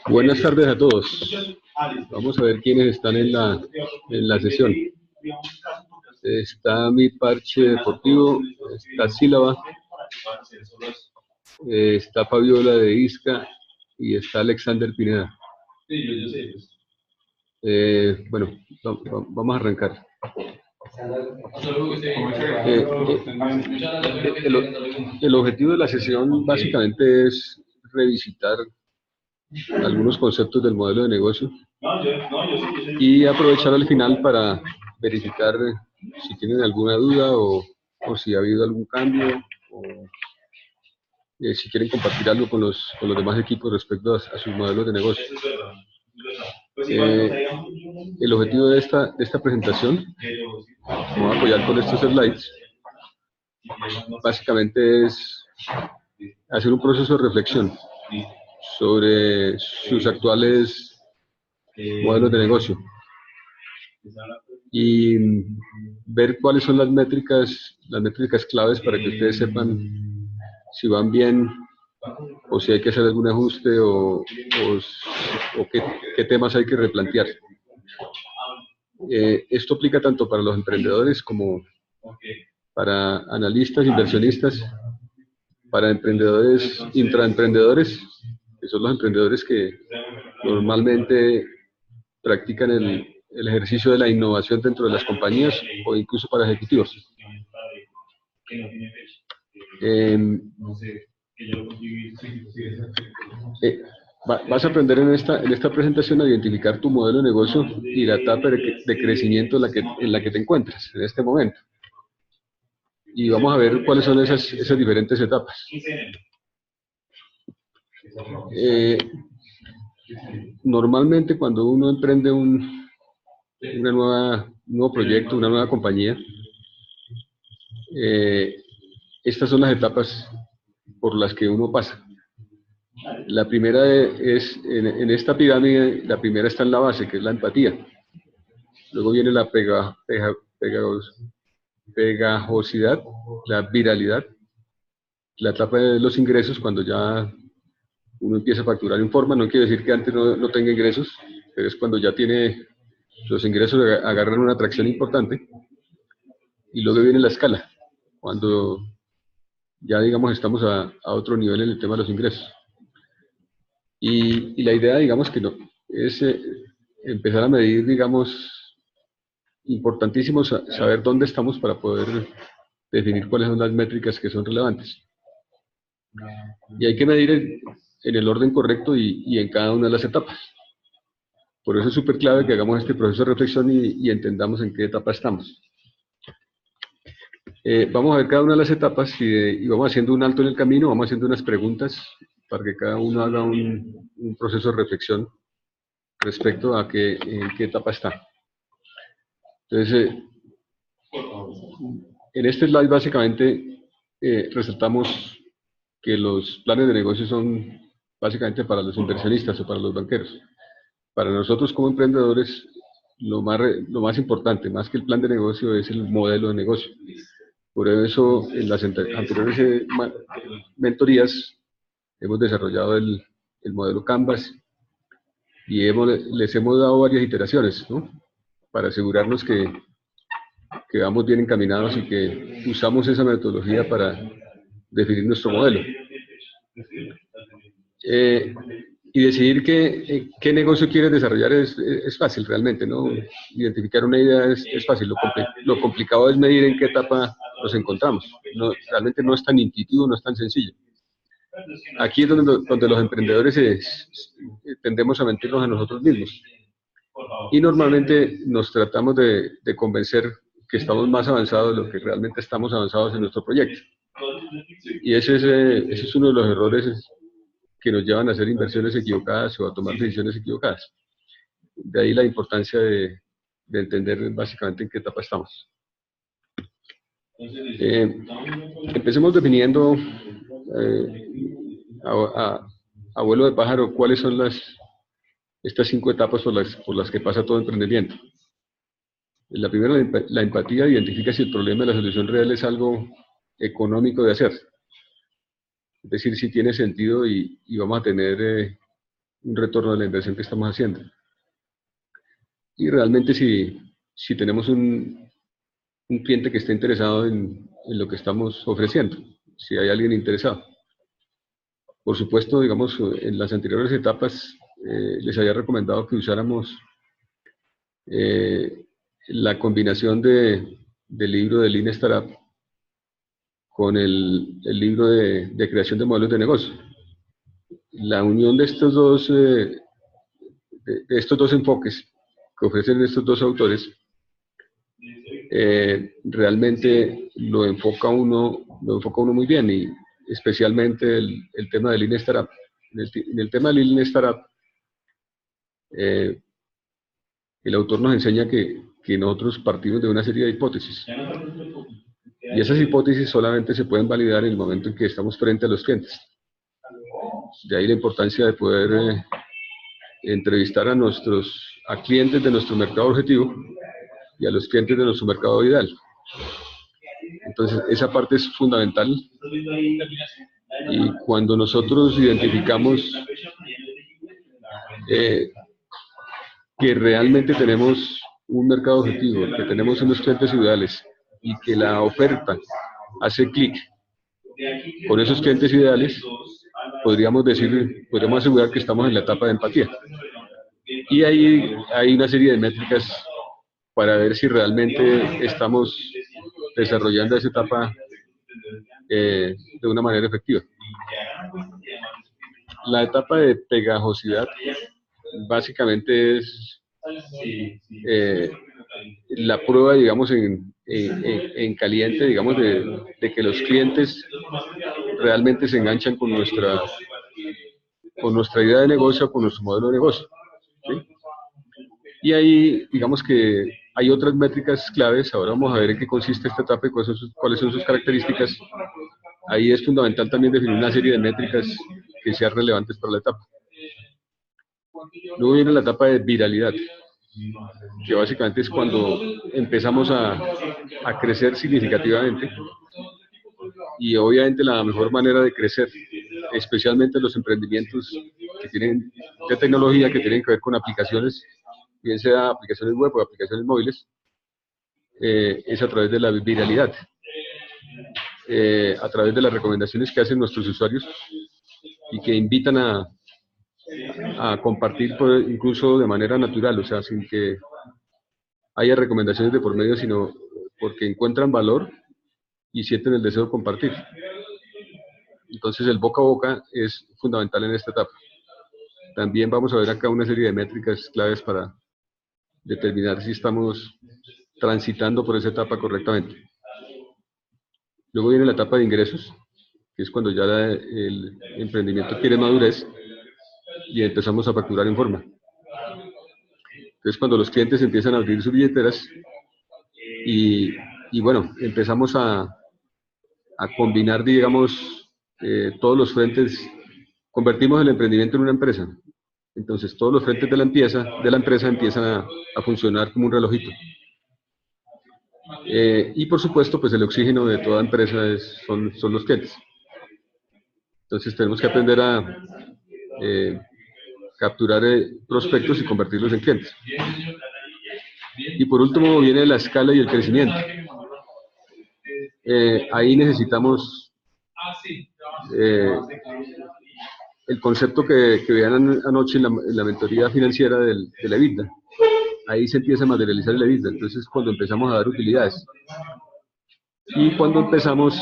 Buenas tardes a todos. Vamos a ver quiénes están en la sesión. Está mi parche deportivo, está Sílaba, está Fabiola de Isca y está Alexander Pineda. Bueno, vamos a arrancar. El objetivo de la sesión básicamente es revisitar algunos conceptos del modelo de negocio y aprovechar al final para verificar si tienen alguna duda o si ha habido algún cambio o si quieren compartir algo con los demás equipos respecto a sus modelos de negocio. El objetivo de esta presentación, vamos a apoyar con estos slides, básicamente es hacer un proceso de reflexión sobre sus actuales modelos de negocio y ver cuáles son las métricas claves para que ustedes sepan si van bien o si hay que hacer algún ajuste o qué temas hay que replantear. Esto aplica tanto para los emprendedores como para analistas, inversionistas, para emprendedores, intraemprendedores, que son los emprendedores que normalmente practican el ejercicio de la innovación dentro de las compañías o incluso para ejecutivos. Vas a aprender en esta presentación a identificar tu modelo de negocio y la etapa de crecimiento en la que te encuentras en este momento. Y vamos a ver cuáles son esas diferentes etapas. Normalmente cuando uno emprende un nuevo proyecto, una nueva compañía, estas son las etapas por las que uno pasa. La primera es, en esta pirámide, la primera está en la base, que es la empatía. Luego viene la pegajosidad, la viralidad, la etapa de los ingresos, cuando ya uno empieza a facturar en forma. No quiere decir que antes no tenga ingresos, pero es cuando ya tiene los ingresos, agarran una atracción importante. Y luego viene la escala, cuando ya, digamos, estamos a otro nivel en el tema de los ingresos. Y la idea, digamos, que no es empezar a medir, digamos, importantísimo saber dónde estamos para poder definir cuáles son las métricas que son relevantes. Y hay que medir en el orden correcto y en cada una de las etapas. Por eso es súper clave que hagamos este proceso de reflexión y entendamos en qué etapa estamos. Vamos a ver cada una de las etapas y vamos haciendo un alto en el camino, vamos haciendo unas preguntas para que cada uno haga un proceso de reflexión respecto a en qué etapa está. Entonces, en este slide básicamente resaltamos que los planes de negocio son básicamente para los inversionistas o para los banqueros. Para nosotros como emprendedores, lo más importante, más que el plan de negocio, es el modelo de negocio. Por eso, en las anteriores mentorías, hemos desarrollado el modelo Canvas y les hemos dado varias iteraciones, ¿no? Para asegurarnos que vamos bien encaminados y que usamos esa metodología para definir nuestro modelo. Y decidir qué negocio quieres desarrollar es fácil realmente, ¿no? Identificar una idea es fácil, lo complicado es medir en qué etapa nos encontramos. Realmente no es tan intuitivo, no es tan sencillo. Aquí es donde los emprendedores tendemos a mentirnos a nosotros mismos. Y normalmente nos tratamos de convencer que estamos más avanzados de lo que realmente estamos avanzados en nuestro proyecto. Y ese es uno de los errores que nos llevan a hacer inversiones equivocadas o a tomar decisiones equivocadas. De ahí la importancia de entender básicamente en qué etapa estamos. Empecemos definiendo a vuelo de pájaro cuáles son estas 5 etapas por las que pasa todo emprendimiento. La primera, la empatía, identifica si el problema de la solución real es algo económico de hacer. Es decir, si tiene sentido y vamos a tener un retorno de la inversión que estamos haciendo. Y realmente si tenemos un cliente que esté interesado en lo que estamos ofreciendo, si hay alguien interesado. Por supuesto, digamos, en las anteriores etapas les había recomendado que usáramos la combinación del libro de Lean Startup con el libro de creación de modelos de negocio. La unión de estos dos enfoques que ofrecen estos dos autores realmente lo enfoca uno muy bien, y especialmente el tema del Lean Startup. En el tema del Lean Startup, el autor nos enseña que nosotros partimos de una serie de hipótesis. Y esas hipótesis solamente se pueden validar en el momento en que estamos frente a los clientes. De ahí la importancia de poder entrevistar a clientes de nuestro mercado objetivo y a los clientes de nuestro mercado ideal. Entonces, esa parte es fundamental. Y cuando nosotros identificamos que realmente tenemos un mercado objetivo, que tenemos unos clientes ideales y que la oferta hace clic con esos clientes ideales, podríamos asegurar que estamos en la etapa de empatía. Y ahí hay una serie de métricas para ver si realmente estamos desarrollando esa etapa de una manera efectiva. La etapa de pegajosidad básicamente es la prueba, digamos, en caliente, digamos, de que los clientes realmente se enganchan con nuestra idea de negocio, con nuestro modelo de negocio, ¿sí? Y ahí, digamos que hay otras métricas claves. Ahora vamos a ver en qué consiste esta etapa y cuáles son sus características. Ahí es fundamental también definir una serie de métricas que sean relevantes para la etapa. Luego viene la etapa de viralidad, que básicamente es cuando empezamos a crecer significativamente. Y obviamente la mejor manera de crecer, especialmente los emprendimientos de tecnología que tienen que ver con aplicaciones, bien sea aplicaciones web o aplicaciones móviles, es a través de la viralidad, a través de las recomendaciones que hacen nuestros usuarios y que invitan a compartir incluso de manera natural, o sea, sin que haya recomendaciones de por medio, sino porque encuentran valor y sienten el deseo de compartir. Entonces el boca a boca es fundamental en esta etapa. También vamos a ver acá una serie de métricas claves para determinar si estamos transitando por esa etapa correctamente. Luego viene la etapa de ingresos, que es cuando ya el emprendimiento adquiere madurez y empezamos a facturar en forma. Entonces, cuando los clientes empiezan a abrir sus billeteras y bueno, empezamos a combinar, digamos, todos los frentes, convertimos el emprendimiento en una empresa. Entonces, todos los frentes de la empresa empiezan a funcionar como un relojito. Y por supuesto, pues el oxígeno de toda empresa son los clientes. Entonces, tenemos que aprender a capturar prospectos y convertirlos en clientes. Y por último viene la escala y el crecimiento. Ahí necesitamos el concepto que vean anoche en la mentoría financiera de la EBITDA. Ahí se empieza a materializar el EBITDA. Entonces, cuando empezamos a dar utilidades y cuando empezamos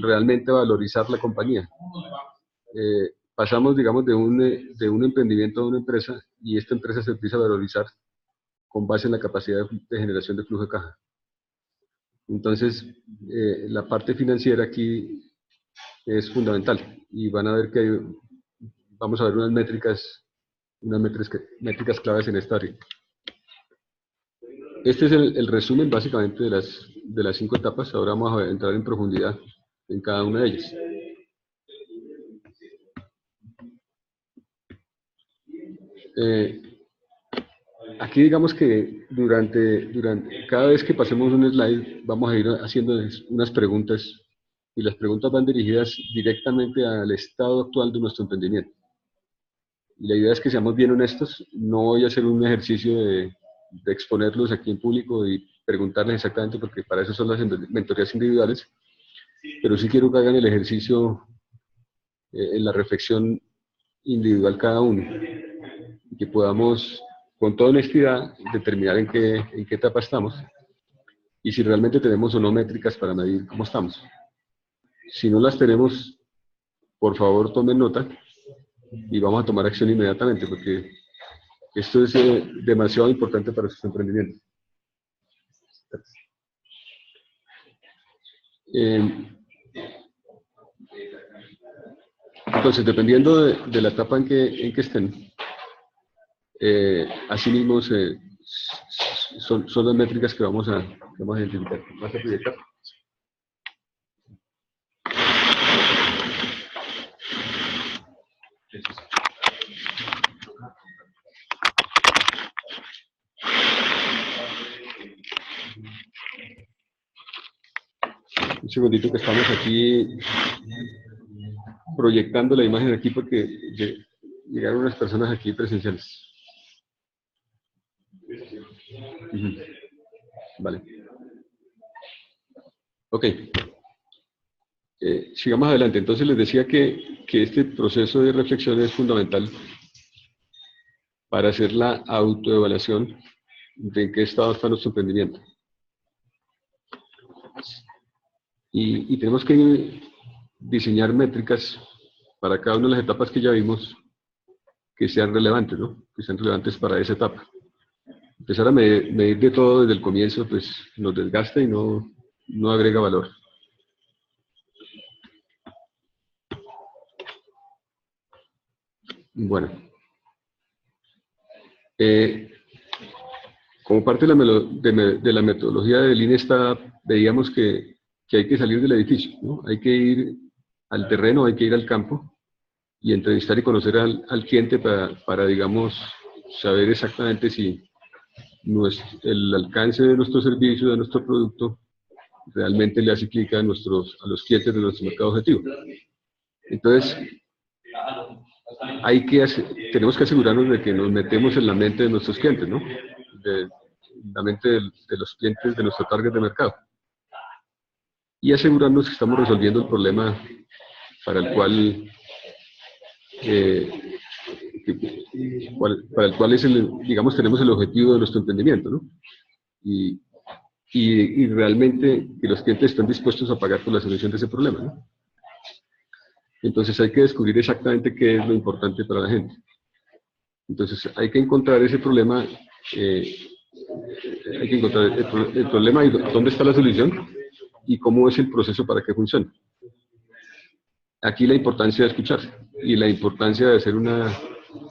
realmente a valorizar la compañía. Pasamos, digamos, de un emprendimiento a una empresa, y esta empresa se empieza a valorizar con base en la capacidad de generación de flujo de caja. Entonces, la parte financiera aquí es fundamental, y van a ver que vamos a ver unas métricas claves en esta área. Este es el resumen básicamente de las 5 etapas. Ahora vamos a entrar en profundidad en cada una de ellas. Aquí digamos que durante cada vez que pasemos un slide vamos a ir haciendo unas preguntas y las preguntas van dirigidas directamente al estado actual de nuestro emprendimiento. Y la idea es que seamos bien honestos, no voy a hacer un ejercicio de exponerlos aquí en público y preguntarles exactamente, porque para eso son las mentorías individuales, pero sí quiero que hagan el ejercicio en la reflexión individual cada uno, y que podamos con toda honestidad determinar en qué etapa estamos y si realmente tenemos o no métricas para medir cómo estamos. Si no las tenemos, por favor tomen nota y vamos a tomar acción inmediatamente, porque esto es demasiado importante para sus emprendimientos. Entonces, dependiendo de la etapa en que estén, asimismo son las métricas que vamos a identificar. ¿Vas a proyectar? Un segundito que estamos aquí proyectando la imagen aquí porque llegaron unas personas aquí presenciales. Vale. Ok. Sigamos adelante. Entonces les decía que este proceso de reflexión es fundamental para hacer la autoevaluación de en qué estado está nuestro emprendimiento. Y tenemos que diseñar métricas para cada una de las etapas que ya vimos que sean relevantes, ¿no? Que sean relevantes para esa etapa. Empezar a medir de todo desde el comienzo, pues nos desgasta y no agrega valor. Bueno. Como parte de la metodología de Lean Startup, veíamos que hay que salir del edificio, ¿no? Hay que ir al terreno, hay que ir al campo y entrevistar y conocer al cliente para, digamos, saber exactamente si el alcance de nuestro servicio, de nuestro producto, realmente le hace clic a los clientes de nuestro mercado objetivo. Entonces, tenemos que asegurarnos de que nos metemos en la mente de nuestros clientes, ¿no? De la mente de los clientes de nuestro target de mercado. Y asegurarnos que estamos resolviendo el problema para el cual digamos, tenemos el objetivo de nuestro emprendimiento, ¿no? Y realmente que los clientes estén dispuestos a pagar por la solución de ese problema, ¿no? Entonces hay que descubrir exactamente qué es lo importante para la gente. Entonces hay que encontrar ese problema, hay que encontrar el problema y dónde está la solución y cómo es el proceso para que funcione. Aquí la importancia de escuchar y la importancia de hacer una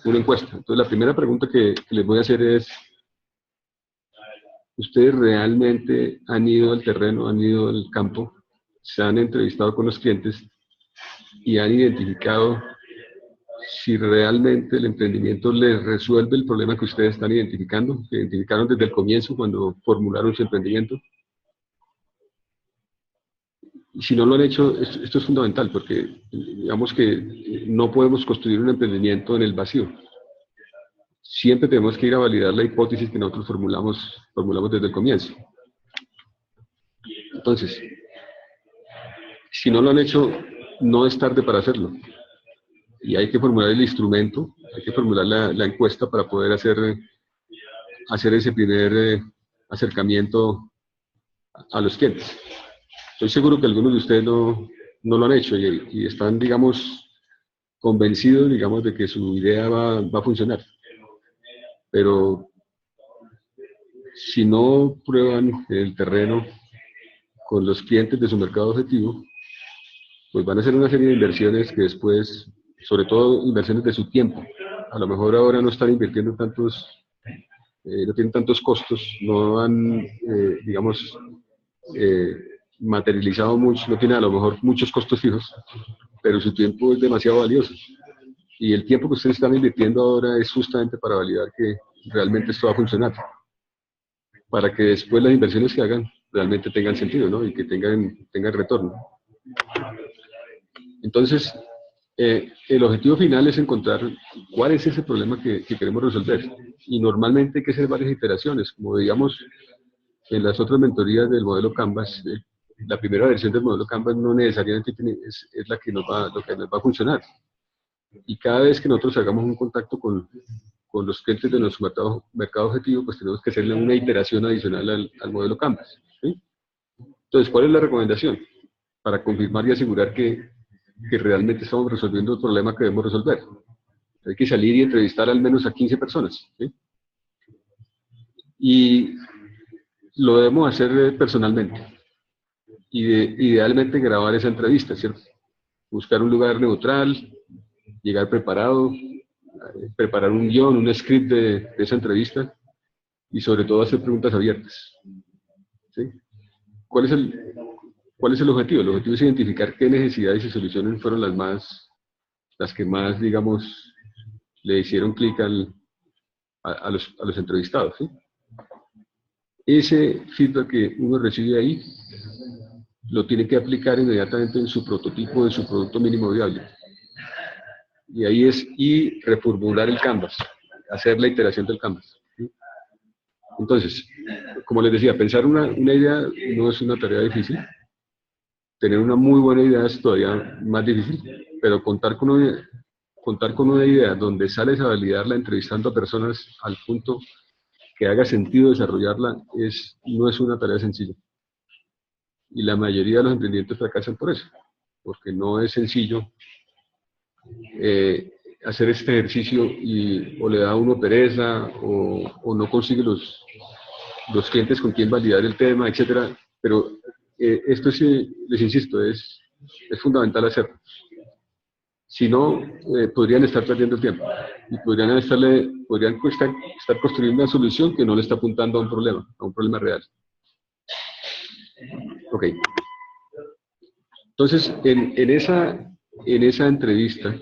encuesta. Entonces la primera pregunta que les voy a hacer es: ¿ustedes realmente han ido al terreno, han ido al campo, se han entrevistado con los clientes y han identificado si realmente el emprendimiento les resuelve el problema que ustedes están identificando, que identificaron desde el comienzo cuando formularon su emprendimiento? Y si no lo han hecho, esto es fundamental, porque digamos que no podemos construir un emprendimiento en el vacío. Siempre tenemos que ir a validar la hipótesis que nosotros formulamos desde el comienzo. Entonces, si no lo han hecho, no es tarde para hacerlo. Y hay que formular el instrumento, hay que formular la encuesta para poder hacer ese primer acercamiento a los clientes. Estoy seguro que algunos de ustedes no lo han hecho y están, digamos, convencidos, digamos, de que su idea va a funcionar. Pero si no prueban el terreno con los clientes de su mercado objetivo, pues van a hacer una serie de inversiones que después, sobre todo inversiones de su tiempo, a lo mejor ahora no están invirtiendo no tienen tantos costos, no han, digamos, materializado mucho, no tienen a lo mejor muchos costos fijos, pero su tiempo es demasiado valioso. Y el tiempo que ustedes están invirtiendo ahora es justamente para validar que realmente esto va a funcionar, para que después las inversiones que hagan realmente tengan sentido, ¿no? Y que tengan retorno. Entonces, el objetivo final es encontrar cuál es ese problema que queremos resolver. Y normalmente hay que hacer varias iteraciones, como digamos en las otras mentorías del modelo Canvas. La primera versión del modelo Canvas no necesariamente es la que lo que nos va a funcionar. Y cada vez que nosotros hagamos un contacto con los clientes de nuestro mercado objetivo, pues tenemos que hacerle una iteración adicional al modelo Canvas, ¿sí? Entonces, ¿cuál es la recomendación? Para confirmar y asegurar que realmente estamos resolviendo el problema que debemos resolver. Hay que salir y entrevistar al menos a 15 personas, ¿sí? Y lo debemos hacer personalmente. Y idealmente grabar esa entrevista, ¿cierto? Buscar un lugar neutral, llegar preparado, preparar un guión, un script de esa entrevista y sobre todo hacer preguntas abiertas, ¿sí? ¿Cuál es el objetivo? El objetivo es identificar qué necesidades y soluciones fueron las que más, digamos, le hicieron clic a los entrevistados, ¿sí? Ese feedback que uno recibe ahí lo tiene que aplicar inmediatamente en su prototipo de su producto mínimo viable. Y ahí y reformular el Canvas, hacer la iteración del Canvas, ¿sí? Entonces, como les decía, pensar una idea no es una tarea difícil. Tener una muy buena idea es todavía más difícil, pero contar con una idea donde sales a validarla entrevistando a personas al punto que haga sentido desarrollarla no es una tarea sencilla. Y la mayoría de los emprendimientos fracasan por eso, porque no es sencillo hacer este ejercicio y o le da a uno pereza o no consigue los clientes con quien validar el tema, etcétera. Pero esto sí, les insisto, es fundamental hacerlo. Si no, podrían estar perdiendo tiempo y podrían estar construyendo una solución que no le está apuntando a un problema real. Ok. Entonces, en esa entrevista,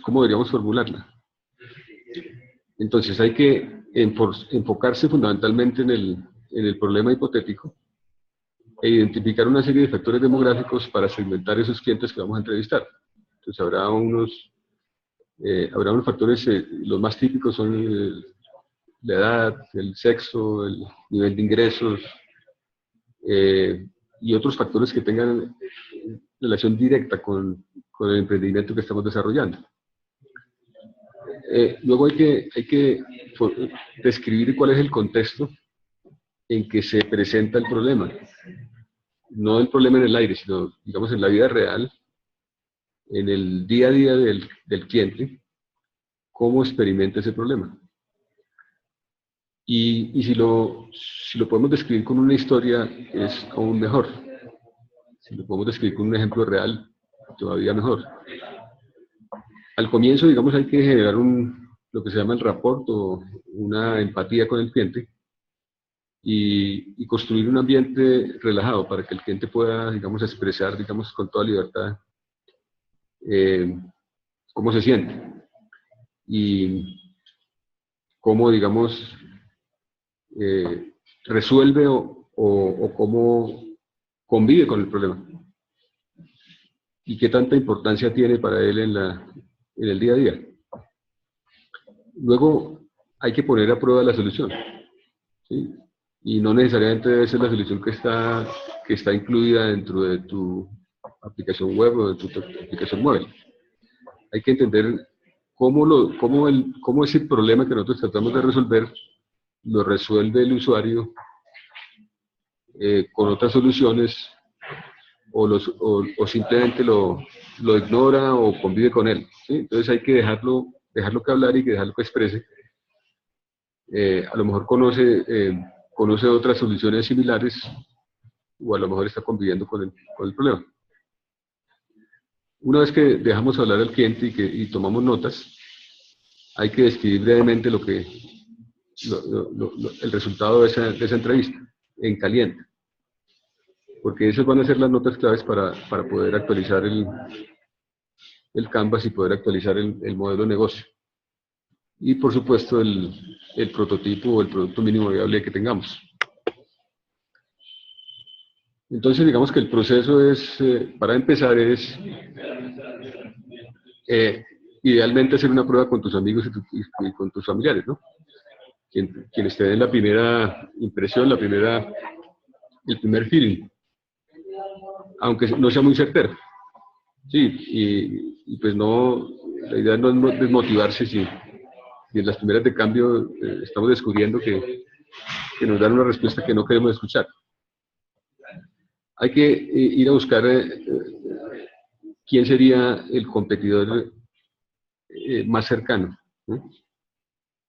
¿cómo deberíamos formularla? Entonces, hay que enfocarse fundamentalmente en el problema hipotético e identificar una serie de factores demográficos para segmentar esos clientes que vamos a entrevistar. Entonces, habrá unos factores, los más típicos son la edad, el sexo, el nivel de ingresos, y otros factores que tengan relación directa con el emprendimiento que estamos desarrollando. Luego hay que describir cuál es el contexto en que se presenta el problema. No el problema en el aire, sino, digamos, en la vida real, en el día a día del cliente, cómo experimenta ese problema. Y si lo podemos describir con una historia, es aún mejor. Si lo podemos describir con un ejemplo real, todavía mejor. Al comienzo, digamos, hay que generar lo que se llama el rapport o una empatía con el cliente y construir un ambiente relajado para que el cliente pueda, digamos, expresar, digamos, con toda libertad cómo se siente y cómo, digamos, resuelve o cómo convive con el problema y qué tanta importancia tiene para él en el día a día. Luego hay que poner a prueba la solución, ¿sí? Y no necesariamente debe ser la solución que está incluida dentro de tu aplicación web o de tu aplicación móvil. Hay que entender cómo ese problema que nosotros tratamos de resolver lo resuelve el usuario con otras soluciones o simplemente lo ignora o convive con él, ¿sí? Entonces hay que dejarlo que hablar y que dejarlo que exprese. A lo mejor conoce otras soluciones similares o a lo mejor está conviviendo con el problema. Una vez que dejamos hablar al cliente y tomamos notas, hay que describir brevemente el resultado de esa entrevista, en caliente. Porque esas van a ser las notas claves para poder actualizar el Canvas y poder actualizar el modelo de negocio. Y por supuesto el prototipo o el producto mínimo viable que tengamos. Entonces, digamos que el proceso es, para empezar, es idealmente hacer una prueba con tus amigos y con tus familiares, ¿no? Quienes te den la primera impresión, el primer feeling, aunque no sea muy certero. Sí, y pues no, la idea no es desmotivarse si en las primeras de cambio estamos descubriendo que nos dan una respuesta que no queremos escuchar. Hay que ir a buscar quién sería el competidor más cercano, ¿no?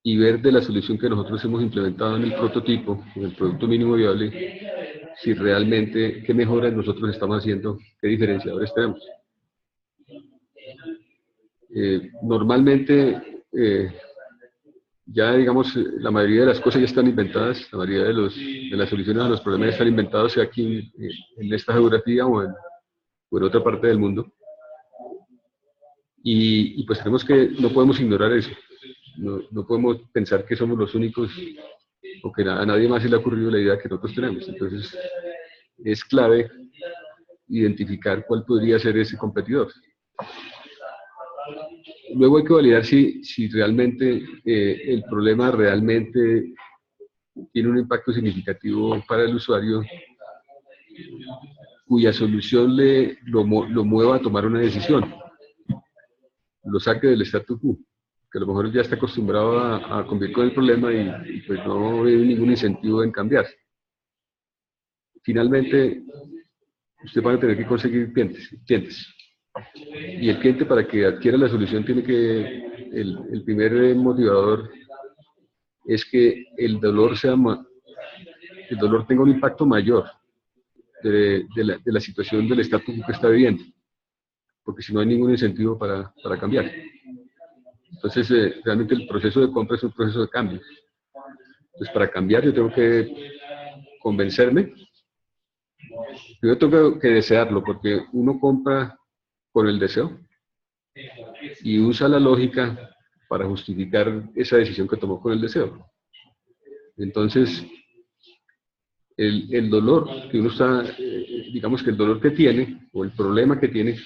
Y ver de la solución que nosotros hemos implementado en el prototipo, en el producto mínimo viable, si realmente qué mejoras nosotros estamos haciendo, qué diferenciadores tenemos. Normalmente, ya digamos, la mayoría de las cosas ya están inventadas, la mayoría de las soluciones a los problemas están inventados, sea aquí en esta geografía o en otra parte del mundo. Y pues tenemos que, no podemos ignorar eso, no podemos pensar que somos los únicos o que a nadie más se le ha ocurrido la idea que nosotros tenemos. Entonces, es clave identificar cuál podría ser ese competidor. Luego hay que validar si realmente el problema realmente tiene un impacto significativo para el usuario, cuya solución lo mueva a tomar una decisión, lo saque del status quo, que a lo mejor ya está acostumbrado a convivir con el problema y pues no ve ningún incentivo en cambiar. Finalmente, usted va a tener que conseguir clientes. Y el cliente, para que adquiera la solución, tiene que, el primer motivador es que el dolor tenga un impacto mayor de la situación del estatus que está viviendo, porque si no hay ningún incentivo para cambiar. Entonces, realmente el proceso de compra es un proceso de cambio. Entonces, para cambiar yo tengo que convencerme. Yo tengo que desearlo, porque uno compra con el deseo y usa la lógica para justificar esa decisión que tomó con el deseo. Entonces, el dolor que uno está, digamos que el dolor que tiene, o el problema que tiene,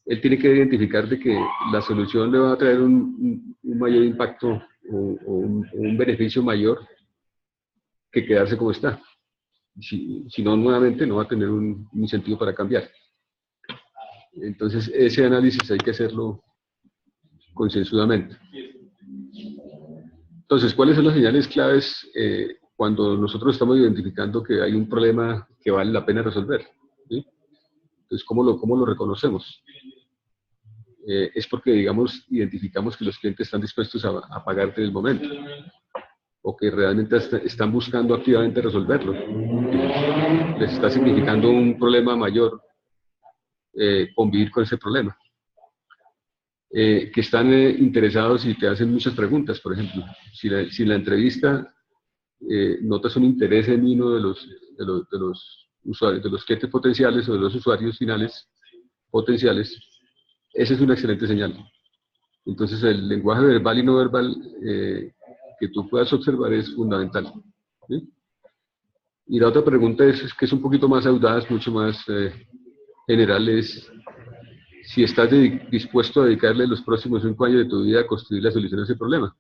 él tiene que identificar de que la solución le va a traer un mayor impacto o un beneficio mayor que quedarse como está. Si no, nuevamente no va a tener un incentivo para cambiar. Entonces, ese análisis hay que hacerlo concienzudamente. Entonces, ¿cuáles son las señales claves cuando nosotros estamos identificando que hay un problema que vale la pena resolver? ¿Sí? Entonces, ¿cómo lo reconocemos? Es porque, digamos, identificamos que los clientes están dispuestos a pagarte en el momento, o que realmente están buscando activamente resolverlo. Les está significando un problema mayor convivir con ese problema. Que están interesados y te hacen muchas preguntas, por ejemplo. Si en la entrevista notas un interés genuino de los usuarios, de los clientes potenciales o de los usuarios finales potenciales, esa es una excelente señal. Entonces, el lenguaje verbal y no verbal que tú puedas observar es fundamental. ¿Sí? Y la otra pregunta es que es un poquito más audaz, mucho más general, es si estás dispuesto a dedicarle los próximos 5 años de tu vida a construir la solución a ese problema.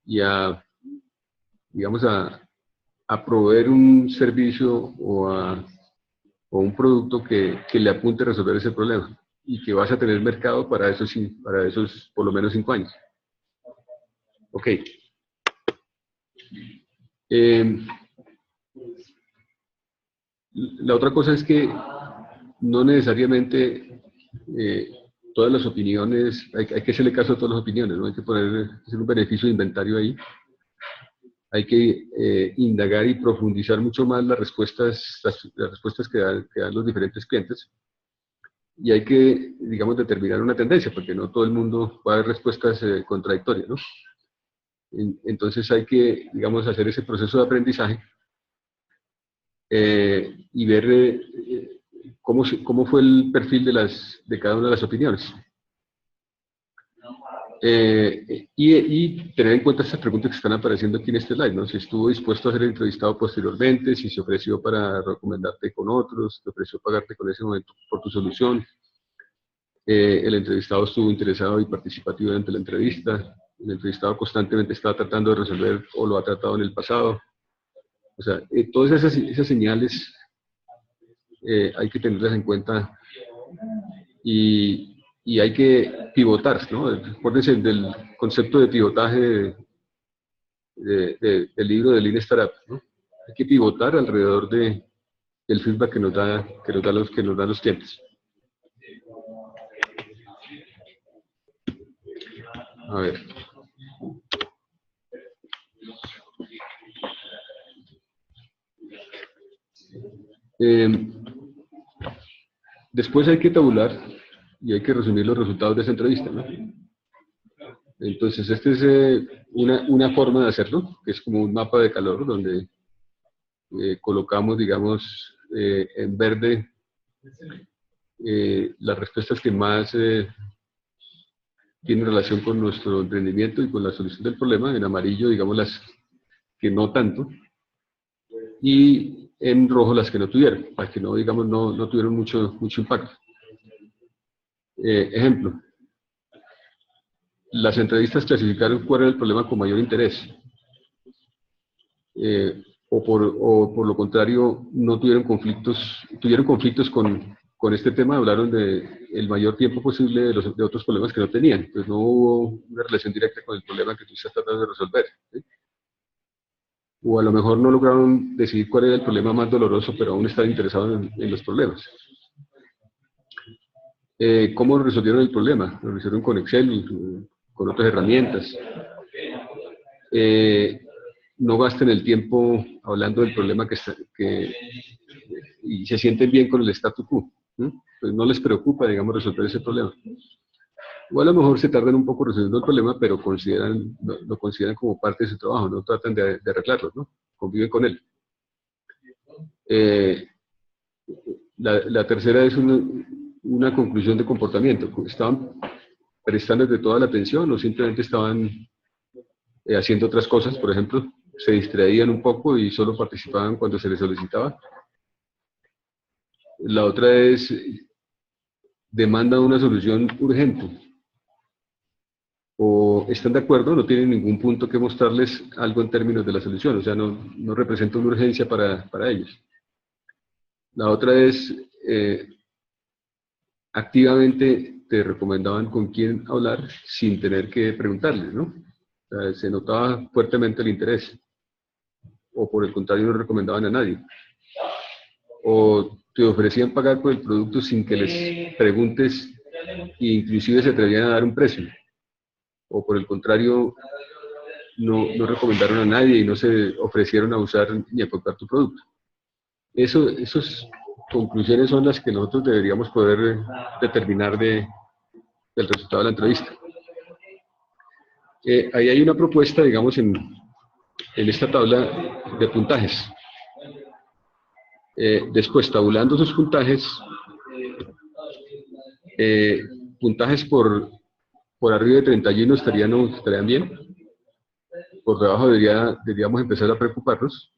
Y digamos, a proveer un servicio o un producto que le apunte a resolver ese problema y que vas a tener mercado para esos por lo menos 5 años. Ok. La otra cosa es que no necesariamente todas las opiniones, hay que hacerle caso a todas las opiniones, ¿no? Hay que hacer un beneficio de inventario ahí. Hay que indagar y profundizar mucho más las respuestas que dan los diferentes clientes. Y hay que, digamos, determinar una tendencia, porque no todo el mundo va a dar respuestas contradictorias, ¿no? Entonces hay que, digamos, hacer ese proceso de aprendizaje y ver cómo fue el perfil de cada una de las opiniones. Y tener en cuenta estas preguntas que están apareciendo aquí en este slide, ¿no? Si estuvo dispuesto a ser entrevistado posteriormente, si se ofreció para recomendarte con otros, te ofreció pagarte con ese momento por tu solución, el entrevistado estuvo interesado y participativo durante la entrevista, el entrevistado constantemente estaba tratando de resolver o lo ha tratado en el pasado. O sea, todas esas señales hay que tenerlas en cuenta y hay que pivotar, ¿no? Acuérdense del concepto de pivotaje del libro de Lean Startup, ¿no? Hay que pivotar alrededor del feedback que nos dan los clientes. A ver. Después hay que tabular y hay que resumir los resultados de esa entrevista, ¿no? Entonces, esta es una forma de hacerlo, que es como un mapa de calor, donde colocamos, digamos, en verde las respuestas que más tienen relación con nuestro emprendimiento y con la solución del problema, en amarillo, digamos, las que no tanto, y en rojo las que no tuvieron, las que no, digamos, no tuvieron mucho impacto. Ejemplo, las entrevistas clasificaron cuál era el problema con mayor interés. O por lo contrario, no tuvieron conflictos con este tema, hablaron de el mayor tiempo posible de otros problemas que no tenían. Pues no hubo una relación directa con el problema que tú estás tratando de resolver, ¿sí? O a lo mejor no lograron decidir cuál era el problema más doloroso, pero aún están interesados en los problemas. ¿Cómo resolvieron el problema? Lo resolvieron con Excel, con otras herramientas. No gasten el tiempo hablando del problema y se sienten bien con el statu quo. Pues no les preocupa, digamos, resolver ese problema. O a lo mejor se tardan un poco resolviendo el problema, pero lo consideran como parte de su trabajo, no tratan de arreglarlo, ¿no? Conviven con él. La tercera es una conclusión de comportamiento. ¿Estaban prestando de toda la atención o simplemente estaban haciendo otras cosas? Por ejemplo, se distraían un poco y solo participaban cuando se les solicitaba. La otra es, demanda una solución urgente. O están de acuerdo, no tienen ningún punto que mostrarles algo en términos de la solución, o sea, no representa una urgencia para ellos. La otra es, activamente te recomendaban con quién hablar sin tener que preguntarles, ¿no? O sea, se notaba fuertemente el interés. O por el contrario, no recomendaban a nadie. O te ofrecían pagar por el producto sin que les preguntes e inclusive se atrevían a dar un precio. O por el contrario, no recomendaron a nadie y no se ofrecieron a usar ni a comprar tu producto. Esas conclusiones son las que nosotros deberíamos poder determinar del resultado de la entrevista. Ahí hay una propuesta, digamos, en esta tabla de puntajes. Después, tabulando esos puntajes, puntajes por arriba de 31 estarían bien. Por debajo deberíamos empezar a preocuparnos.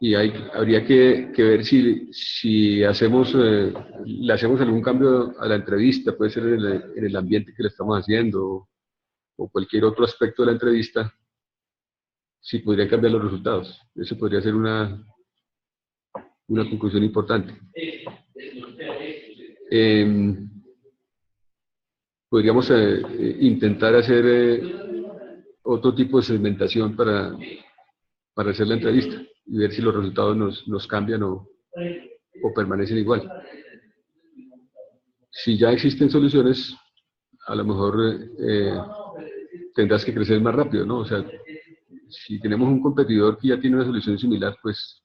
Y habría que ver si le hacemos algún cambio a la entrevista, puede ser en el ambiente que le estamos haciendo o cualquier otro aspecto de la entrevista, si podría cambiar los resultados. Eso podría ser una conclusión importante. Podríamos intentar hacer otro tipo de segmentación para hacer la entrevista y ver si los resultados nos cambian o permanecen igual. Si ya existen soluciones, a lo mejor tendrás que crecer más rápido, ¿no? O sea, si tenemos un competidor que ya tiene una solución similar, pues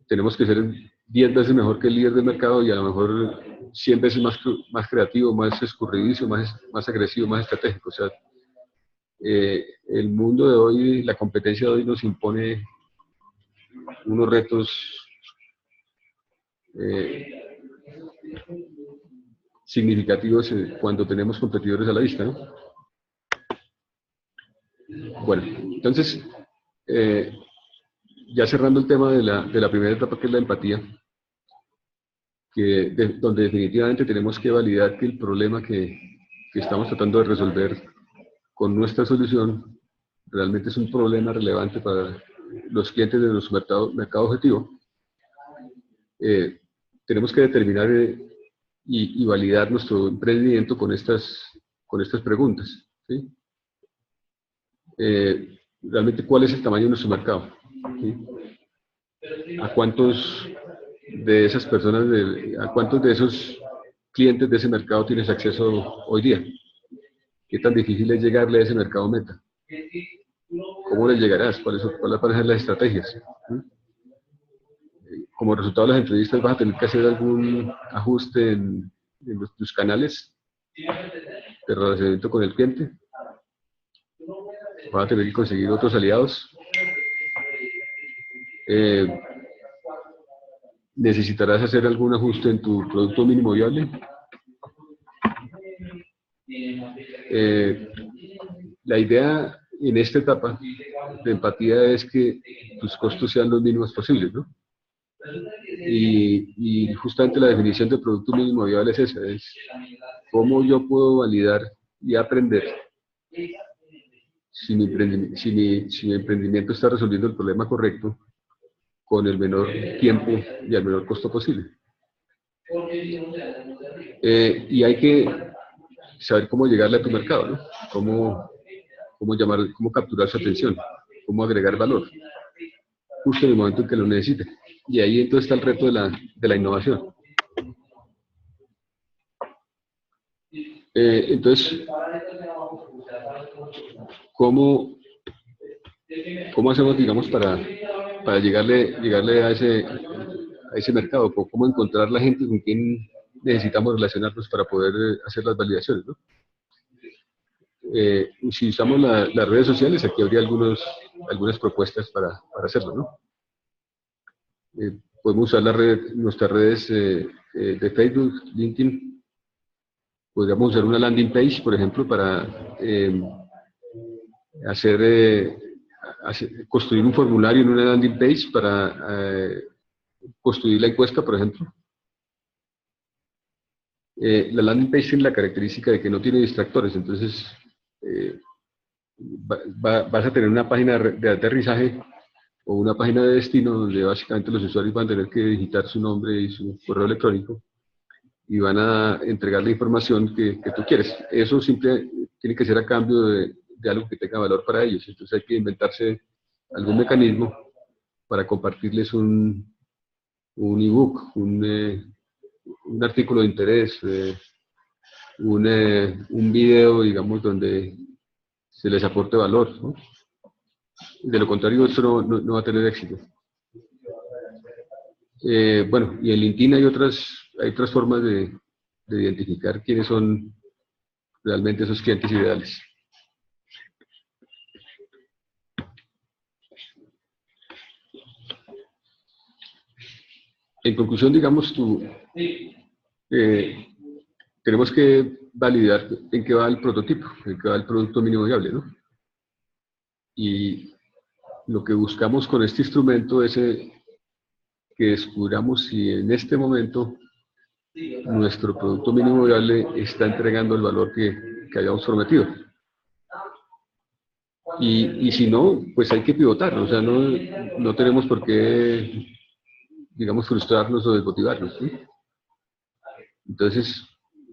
tenemos que ser 10 veces mejor que el líder del mercado y a lo mejor 100 veces más creativo, más escurridizo, más agresivo, más estratégico. O sea, el mundo de hoy, la competencia de hoy nos impone unos retos significativos cuando tenemos competidores a la vista, ¿no? Bueno, entonces, ya cerrando el tema de la primera etapa, que es la empatía, donde definitivamente tenemos que validar que el problema que estamos tratando de resolver con nuestra solución realmente es un problema relevante para los clientes de nuestro mercado objetivo. Tenemos que determinar y validar nuestro emprendimiento con estas preguntas, ¿sí? Realmente, ¿cuál es el tamaño de nuestro mercado? ¿Sí? ¿A cuántos de esas personas, a cuántos de esos clientes de ese mercado tienes acceso hoy día? ¿Qué tan difícil es llegarle a ese mercado meta? ¿Cómo les llegarás? ¿Cuáles van a ser las estrategias? Como resultado de las entrevistas vas a tener que hacer algún ajuste en tus canales de relacionamiento con el cliente. Vas a tener que conseguir otros aliados. ¿Necesitarás hacer algún ajuste en tu producto mínimo viable? La idea en esta etapa de empatía es que tus costos sean los mínimos posibles, ¿no? Y justamente la definición de producto mínimo viable es esa, es cómo yo puedo validar y aprender si mi emprendimiento está resolviendo el problema correcto con el menor tiempo y al menor costo posible. Y hay que saber cómo llegarle a tu mercado, ¿no? Cómo capturar su atención, cómo agregar valor, justo en el momento en que lo necesite. Y ahí entonces está el reto de la innovación. Entonces, ¿cómo hacemos, digamos, para llegarle a ese mercado? ¿Cómo encontrar la gente con quien necesitamos relacionarnos para poder hacer las validaciones, ¿no? Si usamos las redes sociales, aquí habría algunas propuestas para hacerlo, ¿no? Podemos usar nuestras redes de Facebook, LinkedIn. Podríamos usar una landing page, por ejemplo, para construir un formulario en una landing page para construir la encuesta, por ejemplo. La landing page tiene la característica de que no tiene distractores, entonces vas a tener una página de aterrizaje o una página de destino donde básicamente los usuarios van a tener que digitar su nombre y su correo electrónico y van a entregar la información que tú quieres. Eso siempre tiene que ser a cambio de algo que tenga valor para ellos. Entonces hay que inventarse algún mecanismo para compartirles un ebook, un artículo de interés, un video, digamos, donde se les aporte valor, ¿no? De lo contrario, esto no va a tener éxito. Bueno, y en LinkedIn hay otras formas de identificar quiénes son realmente esos clientes ideales. En conclusión, digamos, tenemos que validar en qué va el prototipo, en qué va el producto mínimo viable, ¿no? Y lo que buscamos con este instrumento es que descubramos si en este momento nuestro producto mínimo viable está entregando el valor que hayamos prometido. Y si no, pues hay que pivotar, o sea, no tenemos por qué, digamos, frustrarnos o desmotivarnos, ¿sí? Entonces,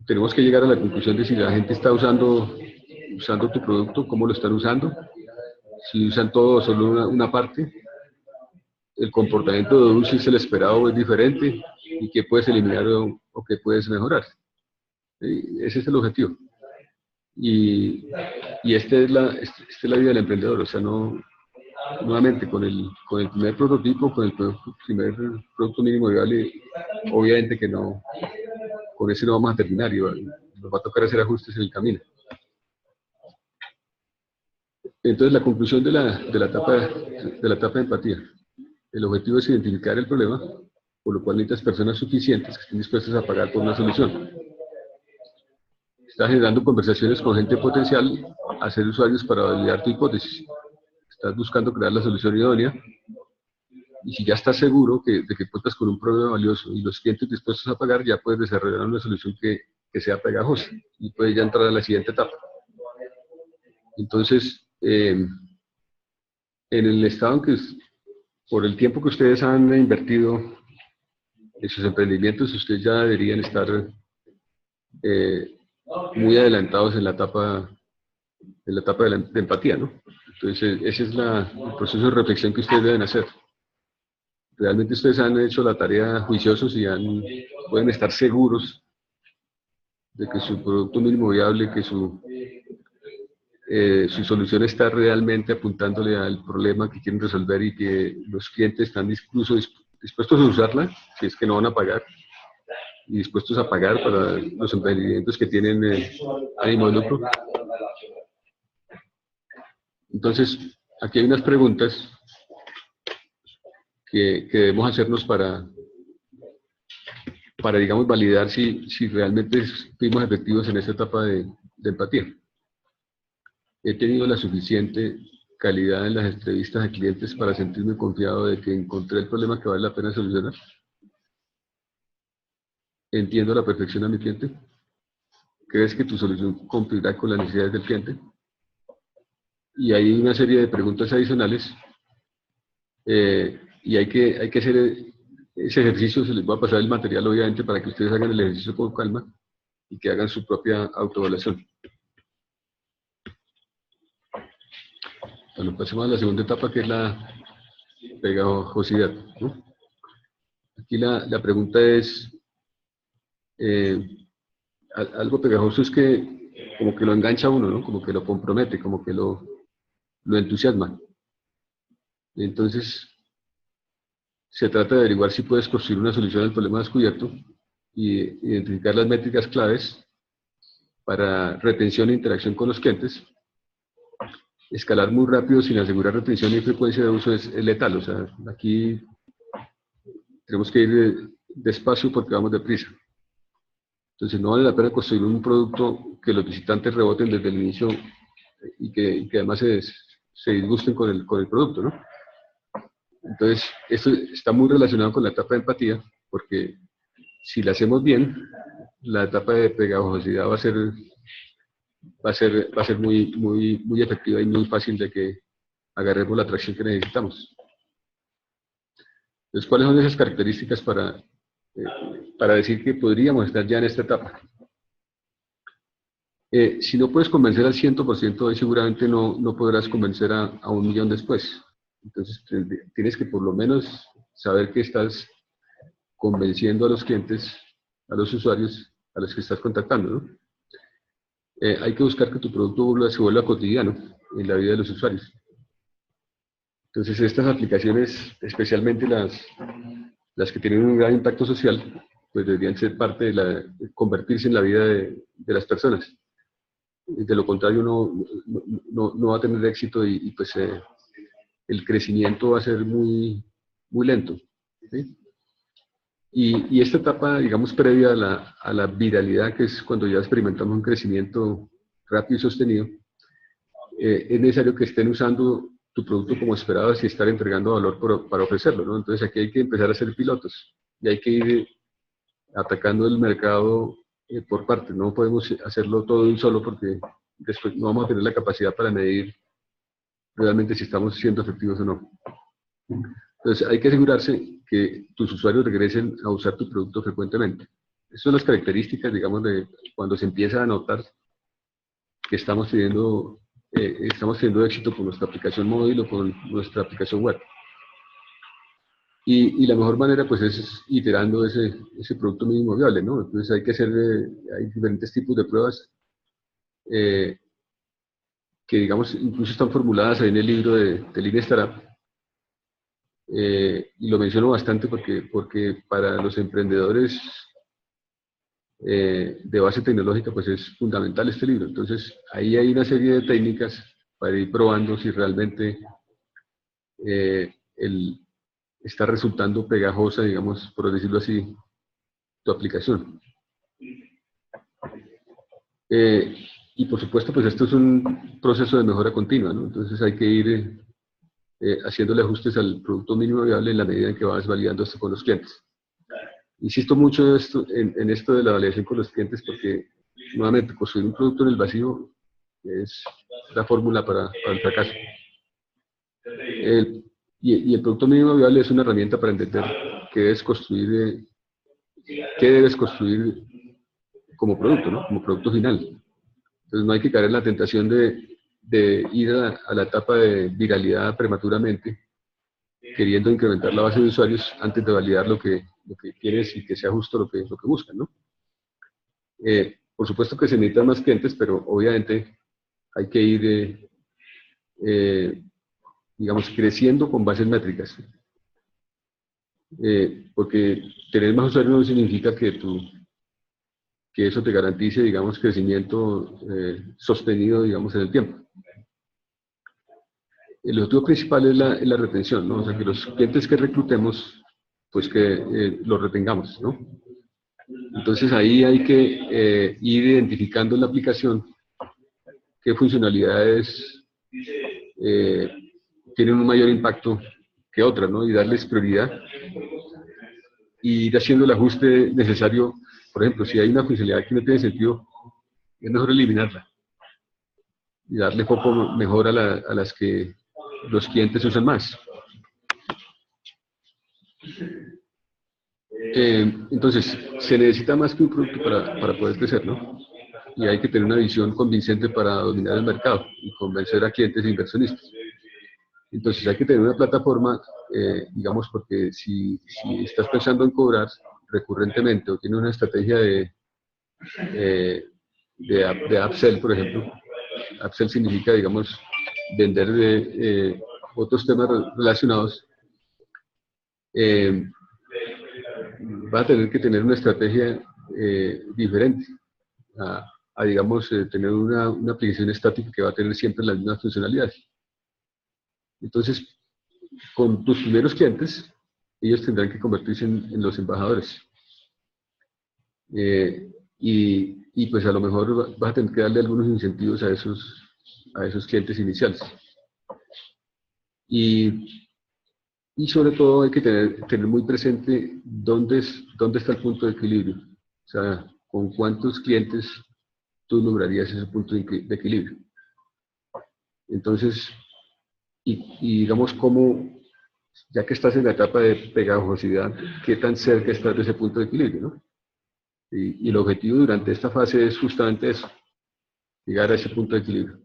tenemos que llegar a la conclusión de si la gente está usando tu producto, cómo lo están usando, si usan todo o solo una parte, el comportamiento de uso, si es el esperado o es diferente, y qué puedes eliminar o qué puedes mejorar. Ese es el objetivo. Y esta es la vida del emprendedor, o sea, nuevamente, con el primer prototipo, con el primer producto mínimo viable, obviamente que no, con ese no vamos a terminar y nos va a tocar hacer ajustes en el camino. Entonces, la conclusión de la etapa de empatía. El objetivo es identificar el problema, por lo cual necesitas personas suficientes que estén dispuestas a pagar por una solución. estás generando conversaciones con gente potencial a ser usuarios para validar tu hipótesis. Estás buscando crear la solución idónea. Y si ya estás seguro de que cuentas con un problema valioso y los clientes dispuestos a pagar, ya puedes desarrollar una solución que sea pegajosa y puedes ya entrar a la siguiente etapa. Entonces, en el estado en que, por el tiempo que ustedes han invertido en sus emprendimientos, ustedes ya deberían estar muy adelantados en la etapa de empatía, ¿no? Entonces, ese es el proceso de reflexión que ustedes deben hacer. Realmente ustedes han hecho la tarea juiciosos y pueden estar seguros de que su producto mínimo viable, que su solución está realmente apuntándole al problema que quieren resolver y que los clientes están incluso dispuestos a usarla, si es que no van a pagar, y dispuestos a pagar para los emprendimientos que tienen ánimo de lucro. Entonces, aquí hay unas preguntas que debemos hacernos para digamos, validar si realmente fuimos efectivos en esta etapa de empatía. He tenido la suficiente calidad en las entrevistas a clientes para sentirme confiado de que encontré el problema que vale la pena solucionar. Entiendo a la perfección a mi cliente. ¿Crees que tu solución cumplirá con las necesidades del cliente? Y hay una serie de preguntas adicionales y hay que hacer ese ejercicio. Se les va a pasar el material obviamente para que ustedes hagan el ejercicio con calma y que hagan su propia autoevaluación. Bueno, pasemos a la segunda etapa, que es la pegajosidad, ¿no? Aquí la pregunta es, algo pegajoso es que como que lo engancha a uno, ¿no? Como que lo compromete, como que lo entusiasma. Entonces, se trata de averiguar si puedes construir una solución al problema descubierto y identificar las métricas claves para retención e interacción con los clientes. Escalar muy rápido sin asegurar retención y frecuencia de uso es letal. O sea, aquí tenemos que ir despacio porque vamos deprisa. Entonces no vale la pena construir un producto que los visitantes reboten desde el inicio y que además se disgusten con el producto, ¿no? Entonces, esto está muy relacionado con la etapa de empatía, porque si la hacemos bien, la etapa de pegajosidad va a ser muy efectiva y muy fácil de que agarremos la atracción que necesitamos. Entonces, ¿cuáles son esas características para decir que podríamos estar ya en esta etapa? Si no puedes convencer al 100%, hoy seguramente no podrás convencer a 1.000.000 después. Entonces, tienes que por lo menos saber que estás convenciendo a los clientes, a los usuarios, a los que estás contactando, ¿no? Hay que buscar que tu producto se vuelva cotidiano en la vida de los usuarios. Entonces, estas aplicaciones, especialmente las que tienen un gran impacto social, pues deberían ser parte de convertirse en la vida de las personas. De lo contrario, no va a tener éxito y pues el crecimiento va a ser muy lento, ¿sí? Y esta etapa, digamos, previa a la viralidad, que es cuando ya experimentamos un crecimiento rápido y sostenido, es necesario que estén usando tu producto como esperabas y estar entregando valor para ofrecerlo, ¿no? Entonces aquí hay que empezar a hacer pilotos y hay que ir atacando el mercado por partes. No podemos hacerlo todo de un solo porque después no vamos a tener la capacidad para medir realmente si estamos siendo efectivos o no. Entonces hay que asegurarse que tus usuarios regresen a usar tu producto frecuentemente. Esas son las características, digamos, de cuando se empieza a notar que estamos teniendo éxito con nuestra aplicación móvil o con nuestra aplicación web. Y la mejor manera, pues, es iterando ese producto mínimo viable, ¿no? Entonces hay que hacer, hay diferentes tipos de pruebas que, digamos, incluso están formuladas ahí en el libro de Lean Startup. Y lo menciono bastante porque para los emprendedores de base tecnológica, pues es fundamental este libro. Entonces, ahí hay una serie de técnicas para ir probando si realmente está resultando pegajosa, digamos, por decirlo así, tu aplicación. Y por supuesto, pues esto es un proceso de mejora continua, ¿no? Entonces hay que ir haciéndole ajustes al producto mínimo viable en la medida en que vas validando esto con los clientes. Insisto mucho en esto de la validación con los clientes porque, nuevamente, construir un producto en el vacío es la fórmula para el fracaso. Y el producto mínimo viable es una herramienta para entender qué debes construir, como producto, ¿no? Como producto final. Entonces no hay que caer en la tentación de ir a la etapa de viralidad prematuramente, queriendo incrementar la base de usuarios antes de validar lo que quieres y que sea justo lo que buscan, ¿no? Por supuesto que se necesitan más clientes, pero obviamente hay que ir, digamos, creciendo con bases métricas. Porque tener más usuarios no significa que eso te garantice, digamos, crecimiento sostenido, digamos, en el tiempo. El objetivo principal es la retención, ¿no? O sea, que los clientes que reclutemos, pues que los retengamos, ¿no? Entonces ahí hay que ir identificando en la aplicación qué funcionalidades tienen un mayor impacto que otras, ¿no? Y darles prioridad y ir haciendo el ajuste necesario. Por ejemplo, si hay una funcionalidad que no tiene sentido, es mejor eliminarla y darle foco mejor a las que los clientes usan más. Entonces, se necesita más que un producto para poder crecer, ¿no? Y hay que tener una visión convincente para dominar el mercado y convencer a clientes e inversionistas. Entonces, hay que tener una plataforma, digamos, porque si estás pensando en cobrar recurrentemente o tienes una estrategia de upsell, por ejemplo. Upsell significa, digamos, vender otros temas relacionados. Va a tener que tener una estrategia diferente a digamos, tener una aplicación estática que va a tener siempre las mismas funcionalidades. Entonces, con tus primeros clientes, ellos tendrán que convertirse en los embajadores. Y pues a lo mejor vas a tener que darle algunos incentivos a esos clientes iniciales. Y sobre todo hay que tener muy presente dónde está el punto de equilibrio. O sea, con cuántos clientes tú lograrías ese punto de equilibrio. Entonces, y digamos cómo, ya que estás en la etapa de pegajosidad, qué tan cerca estás de ese punto de equilibrio, ¿no? Y el objetivo durante esta fase es justamente eso, llegar a ese punto de equilibrio.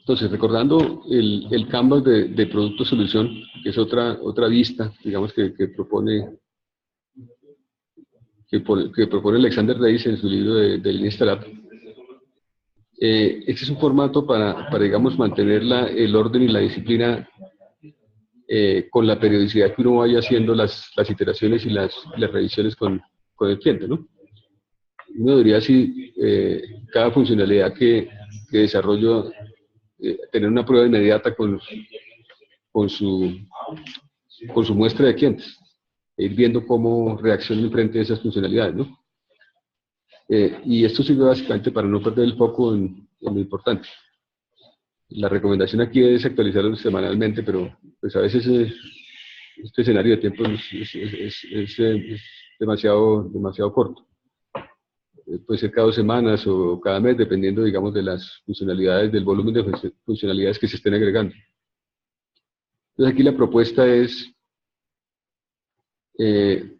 Entonces, recordando el canvas de producto-solución, que es otra vista, digamos, que propone Alexander Reis en su libro de Lean Startup. Este es un formato para digamos, mantener el orden y la disciplina con la periodicidad que uno vaya haciendo las iteraciones y las revisiones con el cliente, ¿no? Uno debería así, cada funcionalidad que desarrollo, tener una prueba inmediata con su muestra de clientes, e ir viendo cómo reaccionan frente a esas funcionalidades, ¿no? Y esto sirve básicamente para no perder el foco en lo importante. La recomendación aquí es actualizarlo semanalmente, pero pues a veces este escenario de tiempo es demasiado corto. Puede ser cada 2 semanas o cada mes, dependiendo, digamos, de las funcionalidades, del volumen de funcionalidades que se estén agregando. Entonces aquí la propuesta es,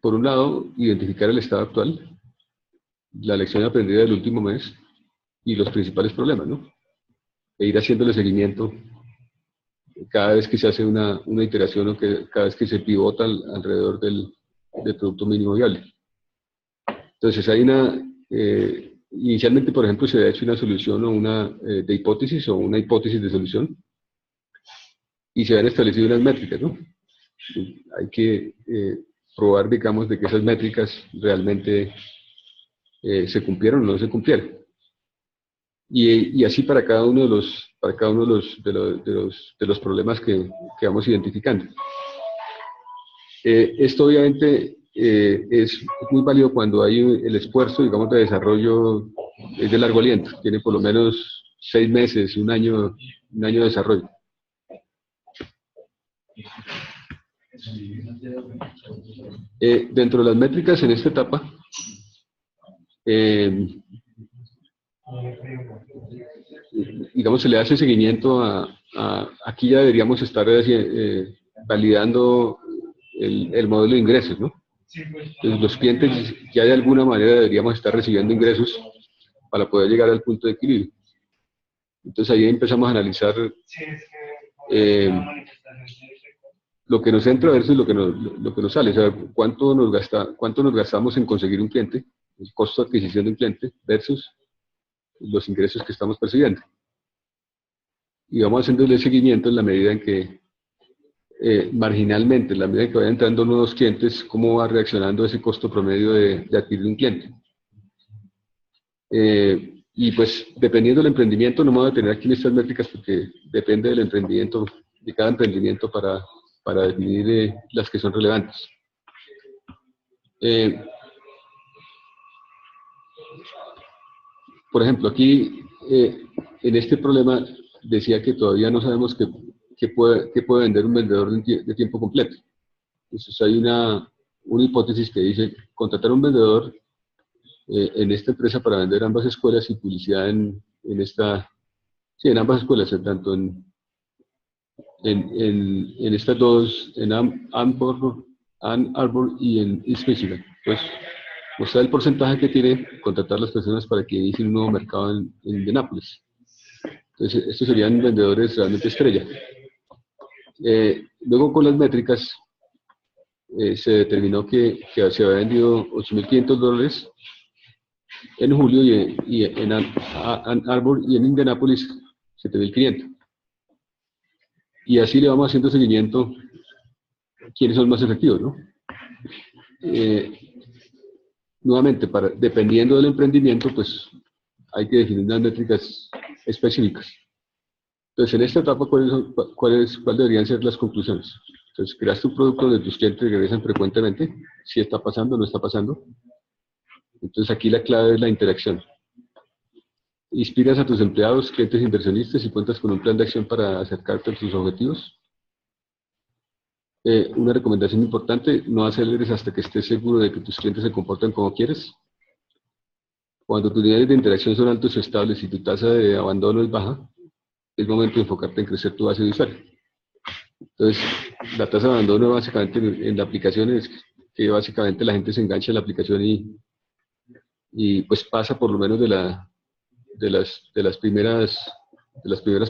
por un lado, identificar el estado actual, la lección aprendida del último mes y los principales problemas, ¿no? E ir haciéndole seguimiento cada vez que se hace una iteración o cada vez que se pivota alrededor del producto mínimo viable. Entonces hay inicialmente, por ejemplo, se ha hecho una solución o de hipótesis o una hipótesis de solución y se han establecido unas métricas, ¿no? Hay que probar, digamos, de que esas métricas realmente se cumplieron o no se cumplieron. Y así para cada uno de los problemas que vamos identificando. Esto obviamente es muy válido cuando hay el esfuerzo, digamos, de desarrollo es de largo aliento, tiene por lo menos 6 meses, un año de desarrollo. Dentro de las métricas en esta etapa, digamos, se le hace seguimiento aquí ya deberíamos estar validando el modelo de ingresos, ¿no? Entonces, los clientes ya de alguna manera deberíamos estar recibiendo ingresos para poder llegar al punto de equilibrio. Entonces ahí empezamos a analizar lo que nos entra versus lo que nos sale, o sea, cuánto nos gastamos en conseguir un cliente, el costo de adquisición de un cliente versus los ingresos que estamos percibiendo. Y vamos haciéndole seguimiento en la medida en que marginalmente, en la medida en que vayan entrando nuevos clientes, cómo va reaccionando ese costo promedio de adquirir un cliente. Y pues dependiendo del emprendimiento, no me voy a tener aquí estas métricas porque depende del emprendimiento, de cada emprendimiento para definir las que son relevantes. Por ejemplo, aquí en este problema decía que todavía no sabemos qué puede vender un vendedor de tiempo completo. Entonces hay una hipótesis que dice contratar un vendedor en esta empresa para vender ambas escuelas y publicidad en ambas escuelas, tanto en estas dos, en Ann Arbor y en East Michigan. Pues mostrar el porcentaje que tiene contratar a las personas para que inicien un nuevo mercado en Indianápolis. Entonces, estos serían vendedores realmente estrella. Luego, con las métricas, se determinó que se había vendido $8,500 en julio y en Ann Arbor y en Indianápolis 7,500. Y así le vamos haciendo seguimiento quiénes son más efectivos, ¿no? Nuevamente, dependiendo del emprendimiento, pues hay que definir unas métricas específicas. Entonces, en esta etapa, ¿cuáles deberían ser las conclusiones? Entonces, creaste un producto donde tus clientes regresan frecuentemente, si está pasando o no está pasando. Entonces, aquí la clave es la interacción. Inspiras a tus empleados, clientes inversionistas y cuentas con un plan de acción para acercarte a tus objetivos. Una recomendación importante, no aceleres hasta que estés seguro de que tus clientes se comportan como quieres. Cuando tus niveles de interacción son altos o estables y tu tasa de abandono es baja, es momento de enfocarte en crecer tu base de usuarios. Entonces, la tasa de abandono básicamente en la aplicación es que básicamente la gente se engancha en la aplicación y pues pasa por lo menos de las primeras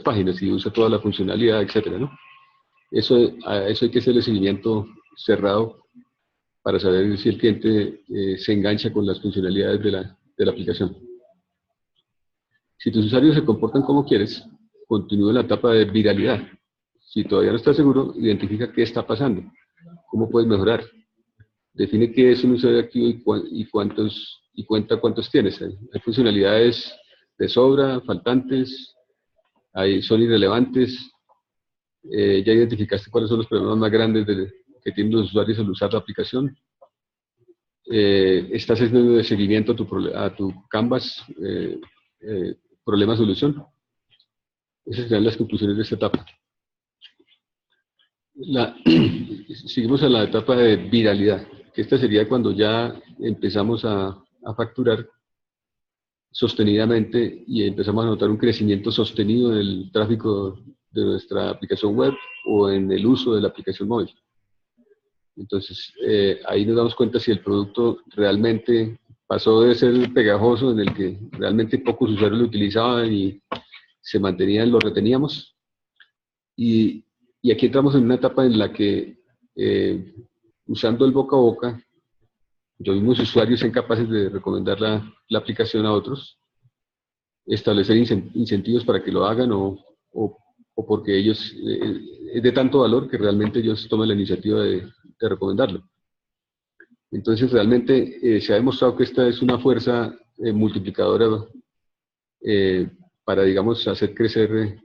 páginas y usa toda la funcionalidad, etcétera, ¿no? A eso hay que hacerle seguimiento cerrado para saber si el cliente se engancha con las funcionalidades de la aplicación. Si tus usuarios se comportan como quieres, continúa en la etapa de viralidad. Si todavía no estás seguro, identifica qué está pasando, cómo puedes mejorar. Define qué es un usuario activo y cuenta cuántos tienes. Hay funcionalidades de sobra, faltantes, son irrelevantes. Ya identificaste cuáles son los problemas más grandes que tienen los usuarios al usar la aplicación. Estás haciendo de seguimiento a tu Canvas, problema-solución. Esas serán las conclusiones de esta etapa. Seguimos a la etapa de viralidad, que esta sería cuando ya empezamos a facturar sostenidamente y empezamos a notar un crecimiento sostenido en el tráfico de nuestra aplicación web o en el uso de la aplicación móvil. Entonces, ahí nos damos cuenta si el producto realmente pasó de ser pegajoso, en el que realmente pocos usuarios lo utilizaban y se mantenían, lo reteníamos. Y aquí entramos en una etapa en la que, usando el boca a boca, los mismos usuarios sean capaces de recomendar la aplicación a otros, establecer incentivos para que lo hagan o porque ellos es de tanto valor que realmente ellos tomen la iniciativa de recomendarlo. Entonces realmente se ha demostrado que esta es una fuerza multiplicadora para, digamos, hacer crecer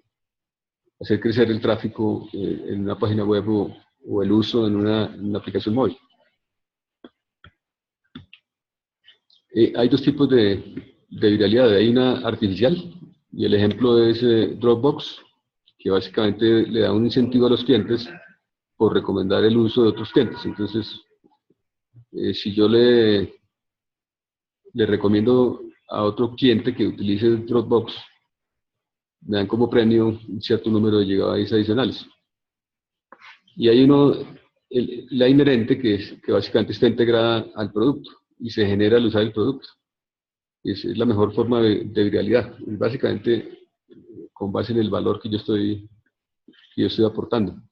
el tráfico en una página web o el uso en una aplicación móvil. Hay dos tipos de viralidad. Hay una artificial, y el ejemplo es Dropbox, que básicamente le da un incentivo a los clientes por recomendar el uso de otros clientes. Entonces, si yo le recomiendo a otro cliente que utilice Dropbox, me dan como premio un cierto número de gigabytes adicionales. Y hay la inherente, que básicamente está integrada al producto y se genera al usar el producto. Es la mejor forma de viralidad. Y básicamente, con base en el valor que yo estoy aportando.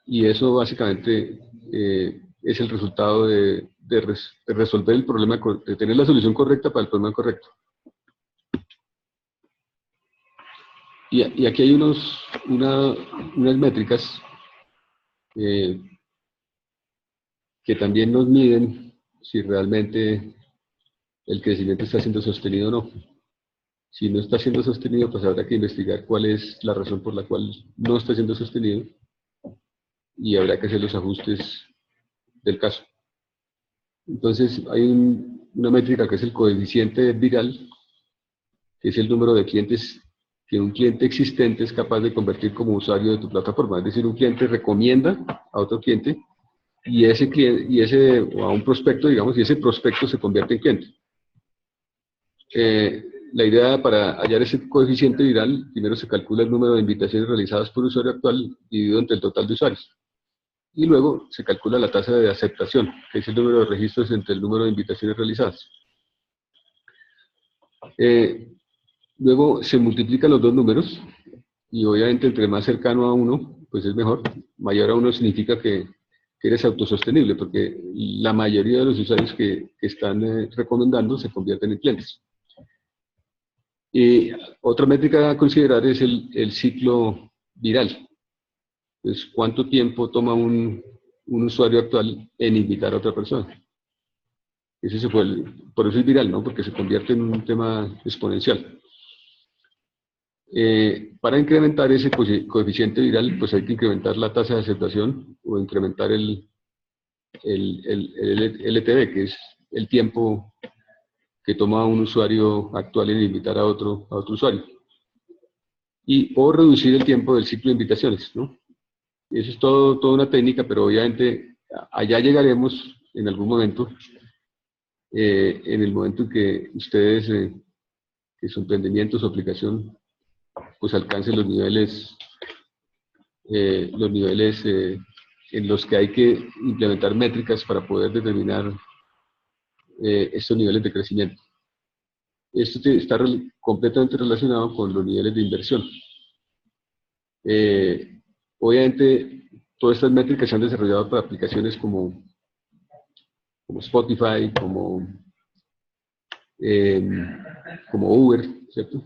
Y eso básicamente es el resultado de resolver el problema, de tener la solución correcta para el problema correcto. Y aquí hay unas métricas que también nos miden si realmente el crecimiento está siendo sostenido o no. Si no está siendo sostenido, pues habrá que investigar cuál es la razón por la cual no está siendo sostenido y habrá que hacer los ajustes del caso. Entonces, hay una métrica que es el coeficiente viral, que es el número de clientes que un cliente existente es capaz de convertir como usuario de tu plataforma. Es decir, un cliente recomienda a otro cliente y o a un prospecto, digamos, y ese prospecto se convierte en cliente. La idea para hallar ese coeficiente viral, primero se calcula el número de invitaciones realizadas por usuario actual dividido entre el total de usuarios. Y luego se calcula la tasa de aceptación, que es el número de registros entre el número de invitaciones realizadas. Luego se multiplican los dos números, y obviamente entre más cercano a 1, pues es mejor. Mayor a 1 significa que eres autosostenible, porque la mayoría de los usuarios que están recomendando se convierten en clientes. Y otra métrica a considerar es el ciclo viral. Pues, ¿cuánto tiempo toma un usuario actual en invitar a otra persona? Por eso es viral, ¿no? Porque se convierte en un tema exponencial. Para incrementar ese coeficiente viral, pues hay que incrementar la tasa de aceptación o incrementar el LTV, que es el tiempo que toma un usuario actual en invitar a otro usuario. O reducir el tiempo del ciclo de invitaciones, ¿no? Eso es toda una técnica, pero obviamente allá llegaremos en algún momento, en el momento en que ustedes, que su emprendimiento, su aplicación, pues alcancen los niveles en los que hay que implementar métricas para poder determinar estos niveles de crecimiento. Esto está completamente relacionado con los niveles de inversión. Obviamente, todas estas métricas se han desarrollado para aplicaciones como Spotify, como Uber, ¿cierto?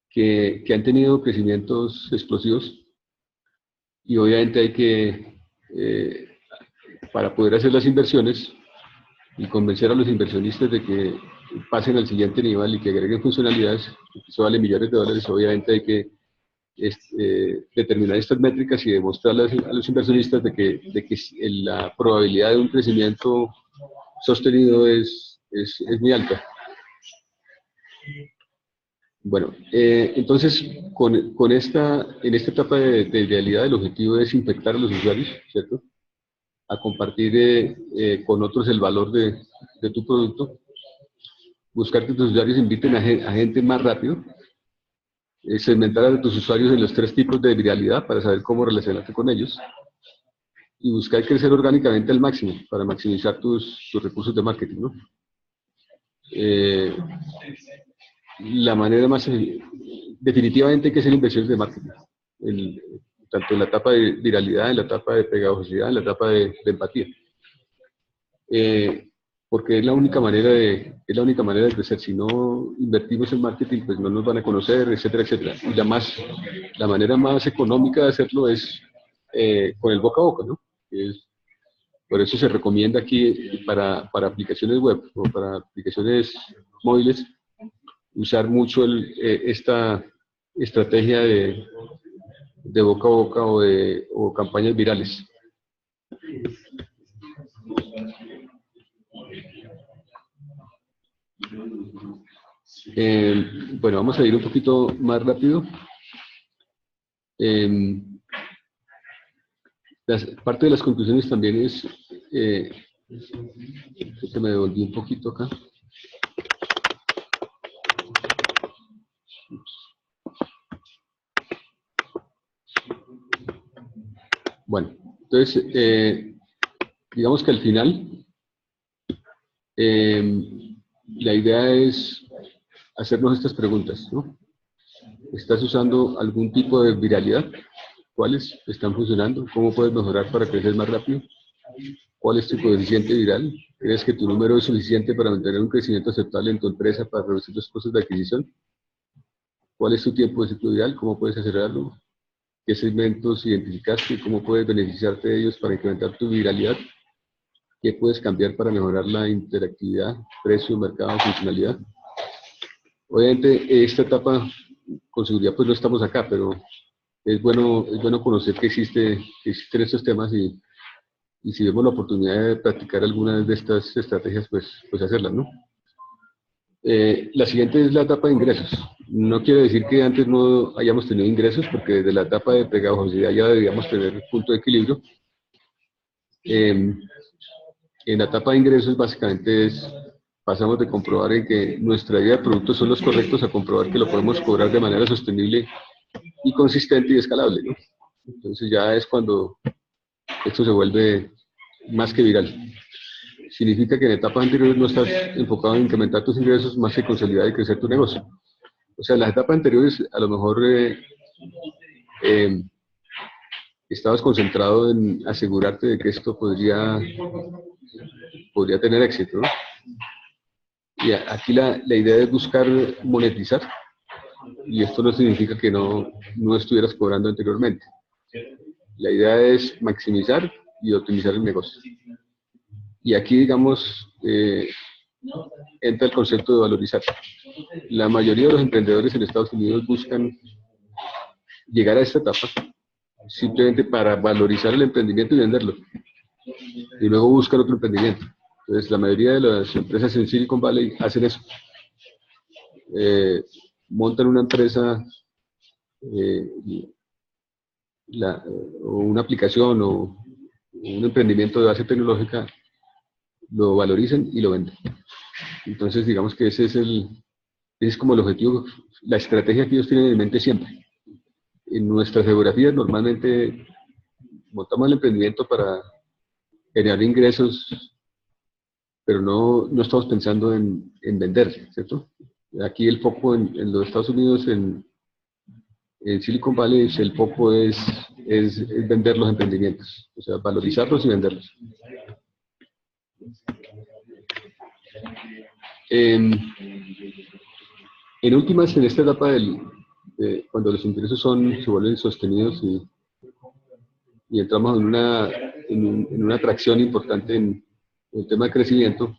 Que han tenido crecimientos explosivos, y obviamente hay que, para poder hacer las inversiones y convencer a los inversionistas de que pasen al siguiente nivel y que agreguen funcionalidades, que eso vale millones de dólares, obviamente hay que determinar estas métricas y demostrarles a los inversionistas de que la probabilidad de un crecimiento sostenido es muy alta. Bueno, entonces, en esta etapa de realidad, el objetivo es infectar a los usuarios, ¿cierto? A compartir con otros el valor de tu producto, buscar que tus usuarios inviten a gente más rápido, segmentar a tus usuarios en los 3 tipos de viralidad para saber cómo relacionarte con ellos, y buscar crecer orgánicamente al máximo para maximizar tus recursos de marketing, ¿no? La manera más definitivamente hay que hacer inversiones de marketing, tanto en la etapa de viralidad, en la etapa de pegajosidad, en la etapa de empatía, porque es la única manera de crecer. Si no invertimos en marketing, pues no nos van a conocer, etcétera, etcétera. Y la manera más económica de hacerlo es con el boca a boca, ¿no? Por eso se recomienda aquí para aplicaciones web o para aplicaciones móviles usar mucho esta estrategia de de boca a boca o campañas virales. Bueno, vamos a ir un poquito más rápido. Parte de las conclusiones también es, que me devolví un poquito acá. Bueno, entonces, digamos que al final, la idea es hacernos estas preguntas, ¿no? ¿Estás usando algún tipo de viralidad? ¿Cuáles están funcionando? ¿Cómo puedes mejorar para crecer más rápido? ¿Cuál es tu coeficiente viral? ¿Crees que tu número es suficiente para mantener un crecimiento aceptable en tu empresa para reducir los costos de adquisición? ¿Cuál es tu tiempo de ciclo viral? ¿Cómo puedes acelerarlo? ¿Qué segmentos identificaste y cómo puedes beneficiarte de ellos para incrementar tu viralidad? ¿Qué puedes cambiar para mejorar la interactividad, precio, mercado, funcionalidad? Obviamente, esta etapa, con seguridad, pues no estamos acá, pero es bueno conocer que existen estos temas y si vemos la oportunidad de practicar algunas de estas estrategias, pues hacerlas, ¿no? La siguiente es la etapa de ingresos. No quiere decir que antes no hayamos tenido ingresos, porque desde la etapa de pegajosidad ya deberíamos tener punto de equilibrio. En la etapa de ingresos básicamente pasamos de comprobar en que nuestra idea de productos son los correctos a comprobar que lo podemos cobrar de manera sostenible y consistente y escalable, ¿no? Entonces ya es cuando esto se vuelve más que viral. Significa que en etapas anteriores no estás enfocado en incrementar tus ingresos más que consolidar y crecer tu negocio. O sea, en las etapas anteriores a lo mejor estabas concentrado en asegurarte de que esto podría tener éxito, ¿no? Y aquí la idea es buscar monetizar, y esto no significa que no estuvieras cobrando anteriormente. La idea es maximizar y optimizar el negocio. Y aquí, digamos, entra el concepto de valorizar. La mayoría de los emprendedores en Estados Unidos buscan llegar a esta etapa simplemente para valorizar el emprendimiento y venderlo. Y luego buscan otro emprendimiento. Entonces, la mayoría de las empresas en Silicon Valley hacen eso. Montan una empresa, o una aplicación o un emprendimiento de base tecnológica, lo valorizan y lo venden. Entonces, digamos que ese es como el objetivo, la estrategia que ellos tienen en mente siempre. En nuestras geografías normalmente montamos el emprendimiento para generar ingresos, pero no estamos pensando en vender, ¿cierto? Aquí el foco en los Estados Unidos, en Silicon Valley, el foco es vender los emprendimientos, o sea, valorizarlos y venderlos. En últimas, en esta etapa cuando los ingresos se vuelven sostenidos y entramos en una tracción importante en el tema de crecimiento,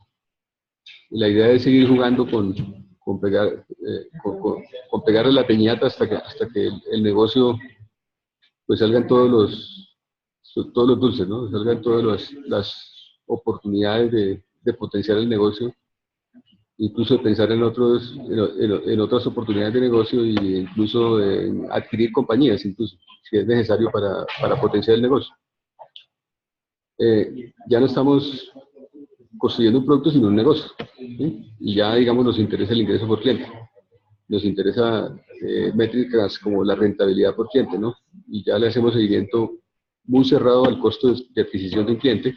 la idea es seguir jugando con pegarle la piñata hasta que el negocio, pues salgan todos los dulces, ¿no? Salgan todas las oportunidades de potenciar el negocio, incluso de pensar en otras oportunidades de negocio e incluso en adquirir compañías, incluso, si es necesario para potenciar el negocio. Ya no estamos construyendo un producto, sino un negocio, ¿sí? Y ya, digamos, nos interesa el ingreso por cliente. Nos interesa métricas como la rentabilidad por cliente, ¿no? Y ya le hacemos seguimiento muy cerrado al costo de adquisición de un cliente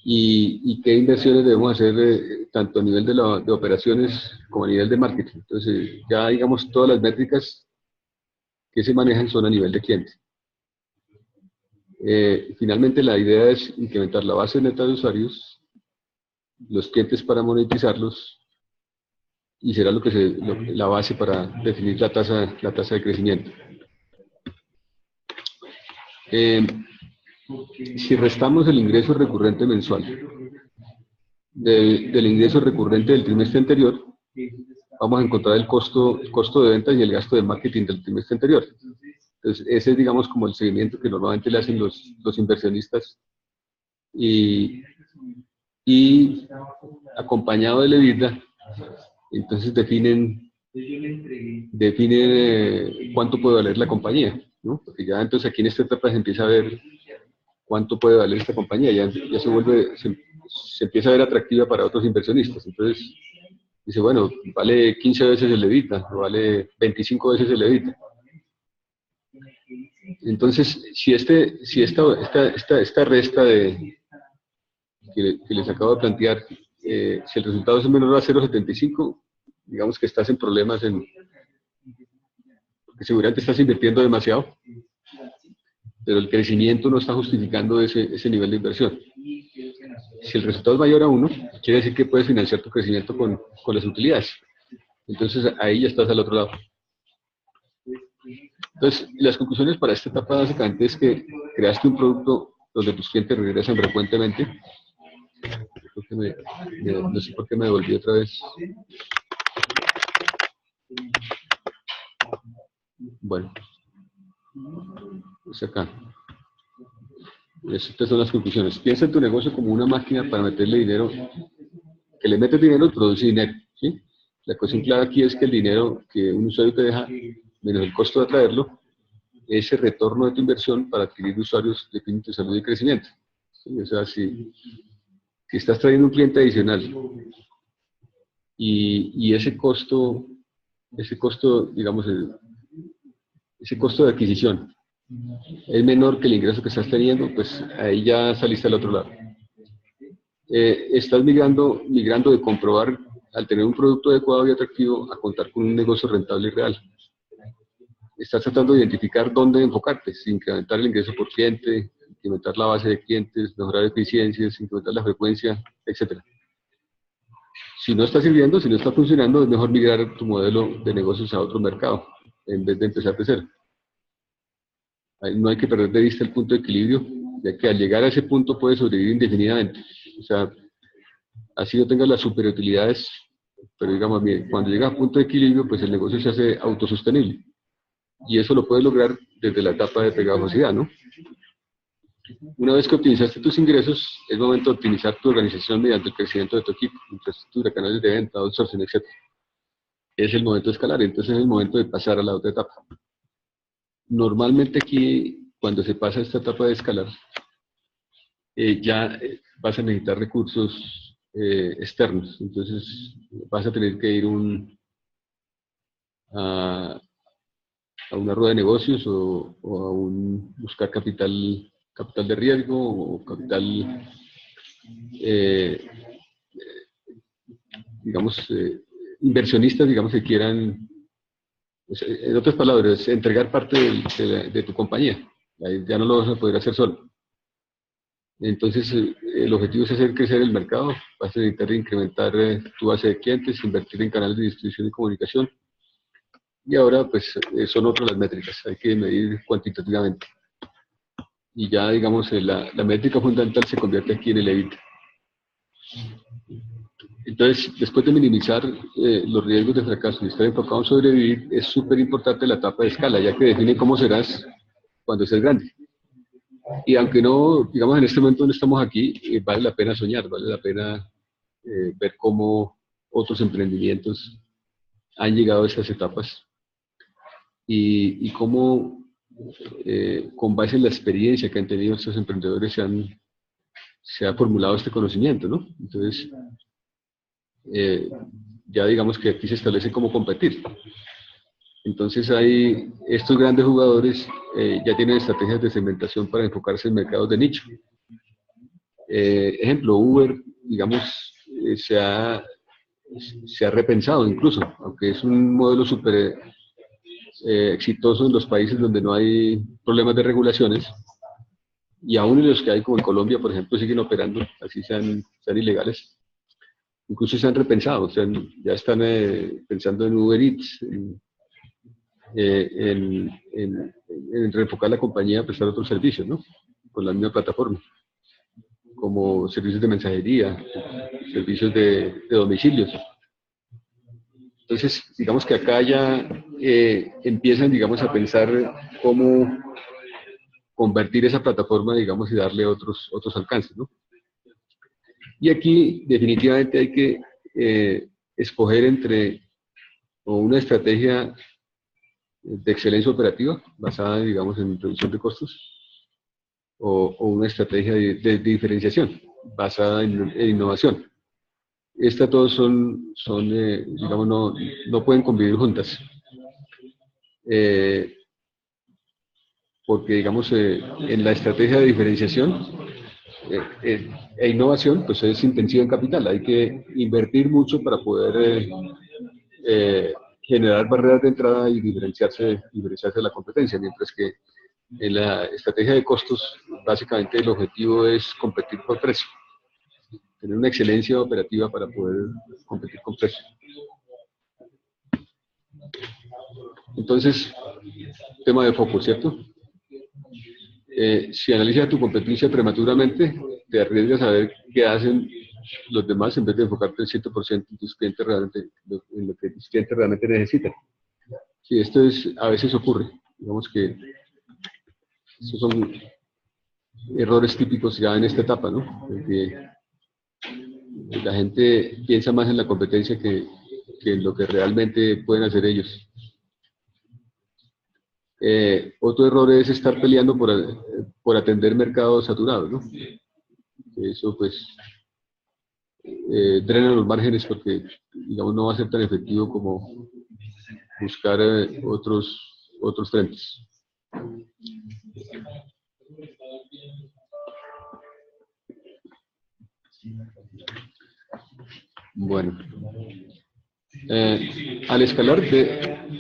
y qué inversiones debemos hacer tanto a nivel de operaciones como a nivel de marketing. Entonces, ya, digamos, todas las métricas que se manejan son a nivel de cliente. Finalmente, la idea es incrementar la base neta de usuarios, los clientes para monetizarlos, y será la base para definir la tasa de crecimiento. Si restamos el ingreso recurrente mensual del ingreso recurrente del trimestre anterior, vamos a encontrar el costo de ventas y el gasto de marketing del trimestre anterior. Entonces, ese es, digamos, como el seguimiento que normalmente le hacen los inversionistas y, y acompañado del EBITDA, entonces definen cuánto puede valer la compañía, ¿no? Porque ya entonces aquí en esta etapa se empieza a ver cuánto puede valer esta compañía, ya se empieza a ver atractiva para otros inversionistas. Entonces, dice, bueno, vale 15 veces el EBITDA, o vale 25 veces el EBITDA. Entonces, si esta resta que les acabo de plantear, si el resultado es menor a 0,75, digamos que estás en problemas, porque seguramente estás invirtiendo demasiado, pero el crecimiento no está justificando ese nivel de inversión. Si el resultado es mayor a 1, quiere decir que puedes financiar tu crecimiento con las utilidades. Entonces ahí ya estás al otro lado. Entonces, las conclusiones para esta etapa básicamente es que creaste un producto donde tus clientes regresan frecuentemente. No sé por qué me devolví otra vez. Bueno, es acá. Estas son las conclusiones. Piensa en tu negocio como una máquina para meterle dinero, que le metes dinero y produce dinero, ¿sí? La cuestión clave aquí es que el dinero que un usuario te deja, menos el costo de atraerlo, ese retorno de tu inversión para adquirir usuarios define tu salud y crecimiento, ¿sí? O sea, si estás trayendo un cliente adicional y ese costo, digamos, ese costo de adquisición es menor que el ingreso que estás teniendo, pues ahí ya saliste al otro lado. Estás migrando de comprobar, al tener un producto adecuado y atractivo, a contar con un negocio rentable y real. Estás tratando de identificar dónde enfocarte, incrementar el ingreso por cliente, incrementar la base de clientes, mejorar eficiencias, incrementar la frecuencia, etc. Si no está sirviendo, si no está funcionando, es mejor migrar tu modelo de negocios a otro mercado, en vez de empezar de cero. No hay que perder de vista el punto de equilibrio, ya que al llegar a ese punto puedes sobrevivir indefinidamente. O sea, así no tengas las superutilidades, pero digamos, cuando llega a punto de equilibrio, pues el negocio se hace autosostenible. Y eso lo puedes lograr desde la etapa de pegajosidad, ¿no? Una vez que optimizaste tus ingresos, es momento de optimizar tu organización mediante el crecimiento de tu equipo, infraestructura, canales de venta, outsourcing, etc. Es el momento de escalar, entonces es el momento de pasar a la otra etapa. Normalmente aquí, cuando se pasa a esta etapa de escalar, ya vas a necesitar recursos externos, entonces vas a tener que ir a una rueda de negocios o a buscar capital de riesgo o capital, digamos, inversionistas, digamos, que quieran, pues, en otras palabras, entregar parte de tu compañía. Ahí ya no lo vas a poder hacer solo. Entonces, el objetivo es hacer crecer el mercado, vas a necesitar incrementar tu base de clientes, invertir en canales de distribución y comunicación. Y ahora, pues, son otras las métricas, hay que medir cuantitativamente. Y ya, digamos, la métrica fundamental se convierte aquí en el EBITDA. Entonces, después de minimizar los riesgos de fracaso y estar enfocado en sobrevivir, es súper importante la etapa de escala, ya que define cómo serás cuando seas grande. Y aunque no, digamos, en este momento no estamos aquí, vale la pena soñar, vale la pena ver cómo otros emprendimientos han llegado a estas etapas y cómo, con base en la experiencia que han tenido estos emprendedores, se ha formulado este conocimiento, ¿no? Entonces, ya digamos que aquí se establece cómo competir. Entonces hay estos grandes jugadores ya tienen estrategias de segmentación para enfocarse en mercados de nicho. Ejemplo, Uber, digamos, se ha repensado incluso, aunque es un modelo súper exitoso en los países donde no hay problemas de regulaciones, y aún en los que hay, como en Colombia, por ejemplo, siguen operando, así sean ilegales. Incluso se han repensado, o sea, ya están pensando en Uber Eats, en reenfocar la compañía a prestar otros servicios, ¿no? Con la misma plataforma, como servicios de mensajería, servicios de domicilios. Entonces, digamos que acá ya empiezan, digamos, a pensar cómo convertir esa plataforma, digamos, y darle otros alcances, ¿no? Y aquí definitivamente hay que escoger entre o una estrategia de excelencia operativa basada, digamos, en reducción de costos o una estrategia de diferenciación basada en innovación. Estas dos digamos, no pueden convivir juntas. Porque, digamos, en la estrategia de diferenciación e innovación, pues es intensiva en capital. Hay que invertir mucho para poder generar barreras de entrada y diferenciarse de la competencia, mientras que en la estrategia de costos, básicamente el objetivo es competir por precio, tener una excelencia operativa para poder competir con precio. Entonces, tema de foco, ¿cierto? Si analizas tu competencia prematuramente, te arriesgas a ver qué hacen los demás en vez de enfocarte el 100% en tus clientes en lo que tus clientes realmente necesitan. Sí, esto a veces ocurre. Digamos que estos son errores típicos ya en esta etapa, ¿no? Porque la gente piensa más en la competencia que en lo que realmente pueden hacer ellos. Otro error es estar peleando por atender mercados saturados, ¿no? Eso pues drena los márgenes porque, digamos, no va a ser tan efectivo como buscar otros frentes. Bueno, al escalar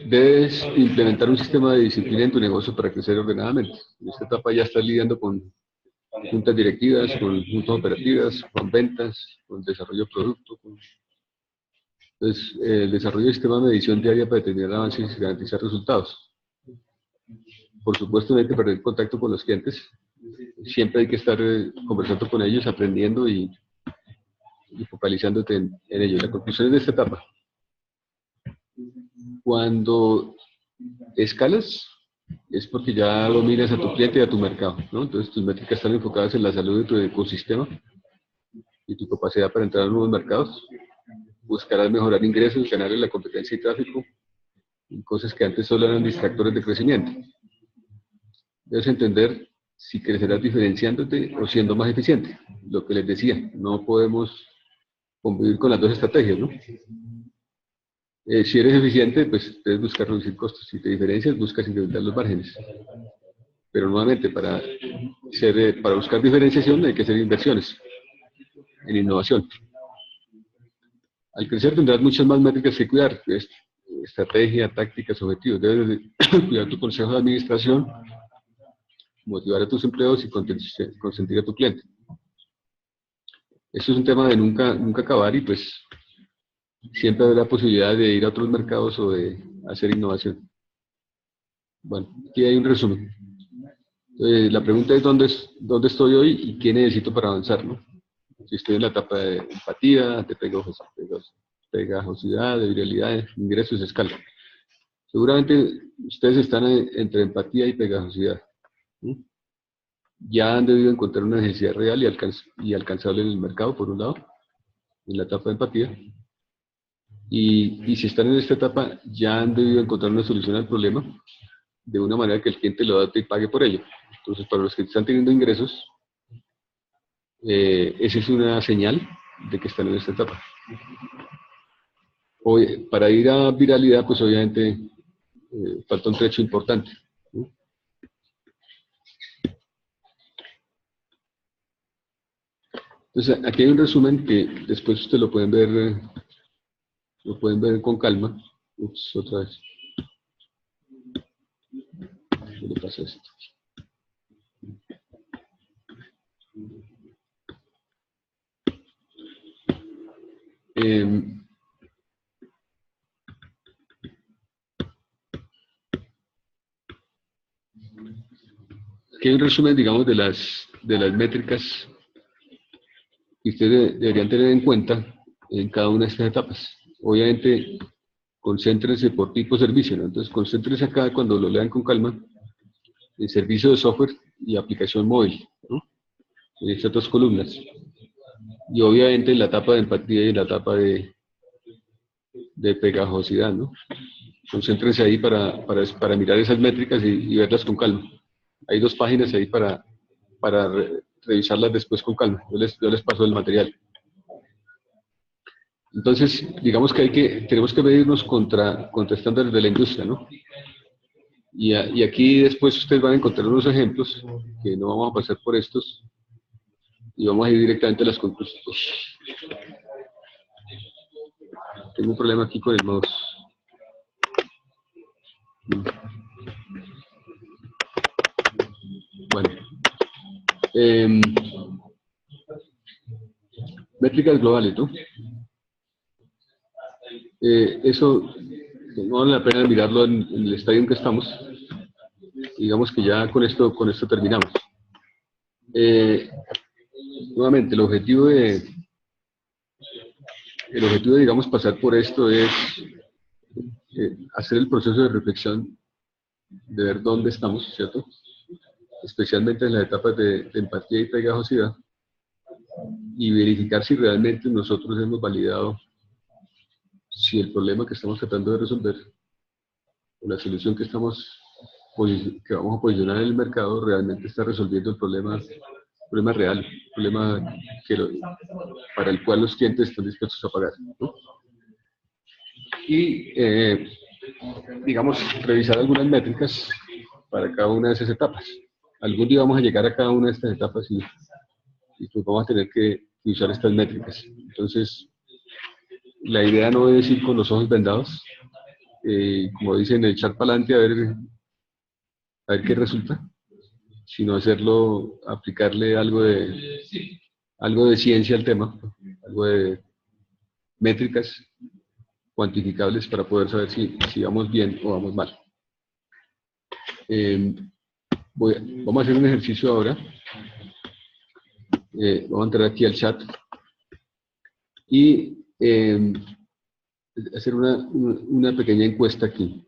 debes implementar un sistema de disciplina en tu negocio para crecer ordenadamente. En esta etapa ya estás lidiando con juntas directivas, con juntas operativas, con ventas, con desarrollo de producto. Entonces, el desarrollo de sistema de medición diaria para determinar avances y garantizar resultados. Por supuesto, no hay que perder contacto con los clientes. Siempre hay que estar conversando con ellos, aprendiendo y focalizándote en ellos. La conclusión de esta etapa: cuando escalas, es porque ya dominas a tu cliente y a tu mercado, ¿no? Entonces tus métricas están enfocadas en la salud de tu ecosistema y tu capacidad para entrar a nuevos mercados. Buscarás mejorar ingresos, ganar en la competencia y tráfico, en cosas que antes solo eran distractores de crecimiento. Debes entender si crecerás diferenciándote o siendo más eficiente. Lo que les decía, no podemos convivir con las dos estrategias, ¿no? Si eres eficiente, pues debes buscar reducir costos. Si te diferencias, buscas incrementar los márgenes. Pero nuevamente, para buscar diferenciación hay que hacer inversiones en innovación. Al crecer tendrás muchas más métricas que cuidar: estrategia, tácticas, objetivos. Debes cuidar tu consejo de administración, motivar a tus empleados y consentir a tu cliente. Esto es un tema de nunca acabar y pues siempre habrá posibilidad de ir a otros mercados o de hacer innovación. Bueno, aquí hay un resumen. La pregunta es ¿dónde estoy hoy y qué necesito para avanzar, ¿no? Si estoy en la etapa de empatía, de pegajosidad, de viralidad, ingresos, escala. Seguramente ustedes están entre empatía y pegajosidad, ¿sí? Ya han debido encontrar una necesidad real y alcanzable en el mercado, por un lado, en la etapa de empatía. Y si están en esta etapa, ya han debido encontrar una solución al problema de una manera que el cliente lo adapte y pague por ello. Entonces, para los que están teniendo ingresos, esa es una señal de que están en esta etapa. Hoy, para ir a viralidad, pues obviamente falta un trecho importante, ¿sí? Entonces, aquí hay un resumen que después ustedes lo pueden ver con calma. Ups, otra vez. ¿Qué le pasa a esto? Aquí hay un resumen, digamos, de las métricas que ustedes deberían tener en cuenta en cada una de estas etapas. Obviamente, concéntrense por tipo de servicio, ¿no? Entonces, concéntrense acá cuando lo lean con calma, en servicio de software y aplicación móvil, ¿no? En estas dos columnas. Y obviamente en la etapa de empatía y en la etapa de pegajosidad, ¿no? Concéntrense ahí para mirar esas métricas y verlas con calma. Hay 2 páginas ahí para revisarlas después con calma. Yo les paso el material. Entonces, digamos que tenemos que medirnos contra estándares de la industria, ¿no? Y aquí después ustedes van a encontrar unos ejemplos, que no vamos a pasar por estos, y vamos a ir directamente a las conclusiones. Tengo un problema aquí con el mouse. Bueno. Métricas globales, ¿no? Eso no vale la pena mirarlo en el estadio en que estamos. Digamos que ya con esto terminamos. Nuevamente, el objetivo de, digamos, pasar por esto es hacer el proceso de reflexión, de ver dónde estamos, ¿cierto? Especialmente en las etapas de empatía y pegajosidad, y verificar si realmente nosotros hemos validado si el problema que estamos tratando de resolver, o la solución que vamos a posicionar en el mercado, realmente está resolviendo el problema real, el problema para el cual los clientes están dispuestos a pagar, ¿no? Y, digamos, revisar algunas métricas para cada una de esas etapas. Algún día vamos a llegar a cada una de estas etapas y pues vamos a tener que usar estas métricas. Entonces, la idea no es ir con los ojos vendados, como dicen, echar para adelante a ver qué resulta, sino hacerlo, aplicarle algo de ciencia al tema, algo de métricas cuantificables para poder saber si vamos bien o vamos mal. Vamos a hacer un ejercicio ahora. Vamos a entrar aquí al chat y hacer una pequeña encuesta aquí.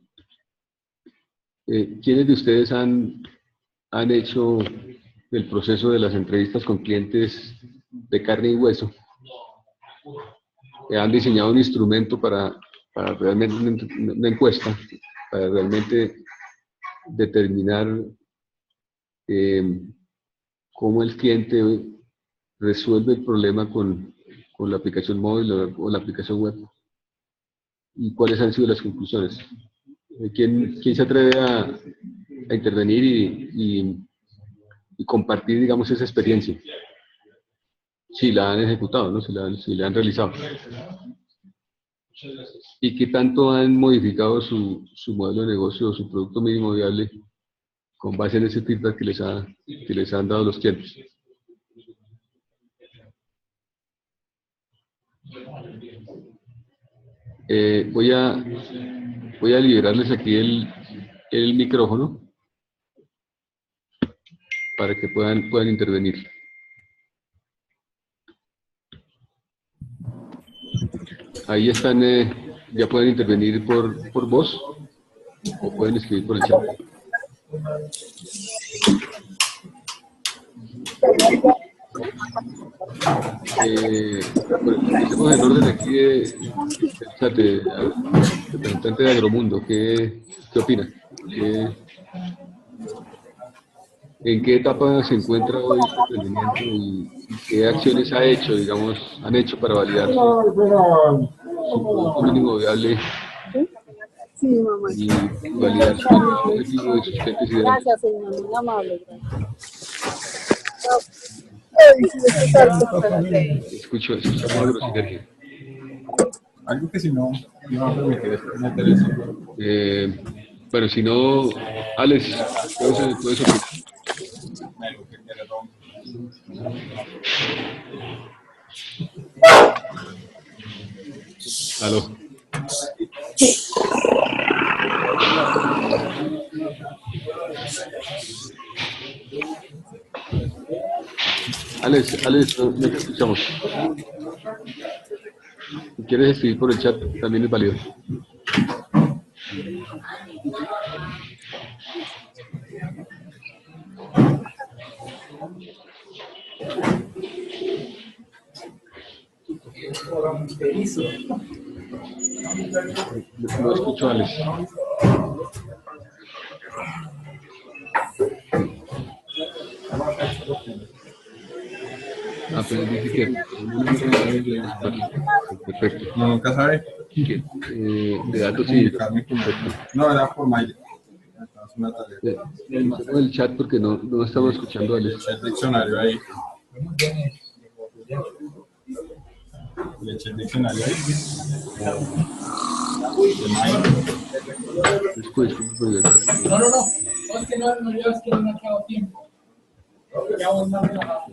¿Quiénes de ustedes han hecho el proceso de las entrevistas con clientes de carne y hueso? Han diseñado un instrumento para realmente una encuesta, para realmente determinar cómo el cliente resuelve el problema con la aplicación móvil o la aplicación web, y cuáles han sido las conclusiones. ¿Quién se atreve a intervenir y compartir, digamos, esa experiencia? Si la han ejecutado, ¿no? Si la han realizado. ¿Y qué tanto han modificado su modelo de negocio o su producto mínimo viable con base en ese feedback que les han dado los clientes? Voy a liberarles aquí el micrófono para que puedan intervenir. Ahí están, ya pueden intervenir por voz o pueden escribir por el chat. Empecemos en orden aquí de representante de Agromundo. ¿Qué opina? ¿En qué etapa se encuentra hoy su emprendimiento y qué acciones han hecho para validar su producto mínimo viable y validar su objetivo de sus clientes ideales? Gracias, señor, muy amable. Escucho algo, Sinergia. Algo que si no me va a permitir meter eso. Bueno, si no, Alex, puedes opinar. Aló. Alex, no te escuchamos. Si quieres escribir por el chat, también es válido. No escucho a Alex. Pero dice que perfecto. No, nunca sabe. De datos sí. No, era por mail. El chat porque no estamos escuchando a Alex. El diccionario ahí. Le eché el diccionario ahí. Después, No, es que no llevas que no ha quedado tiempo. Ya vos más relajado.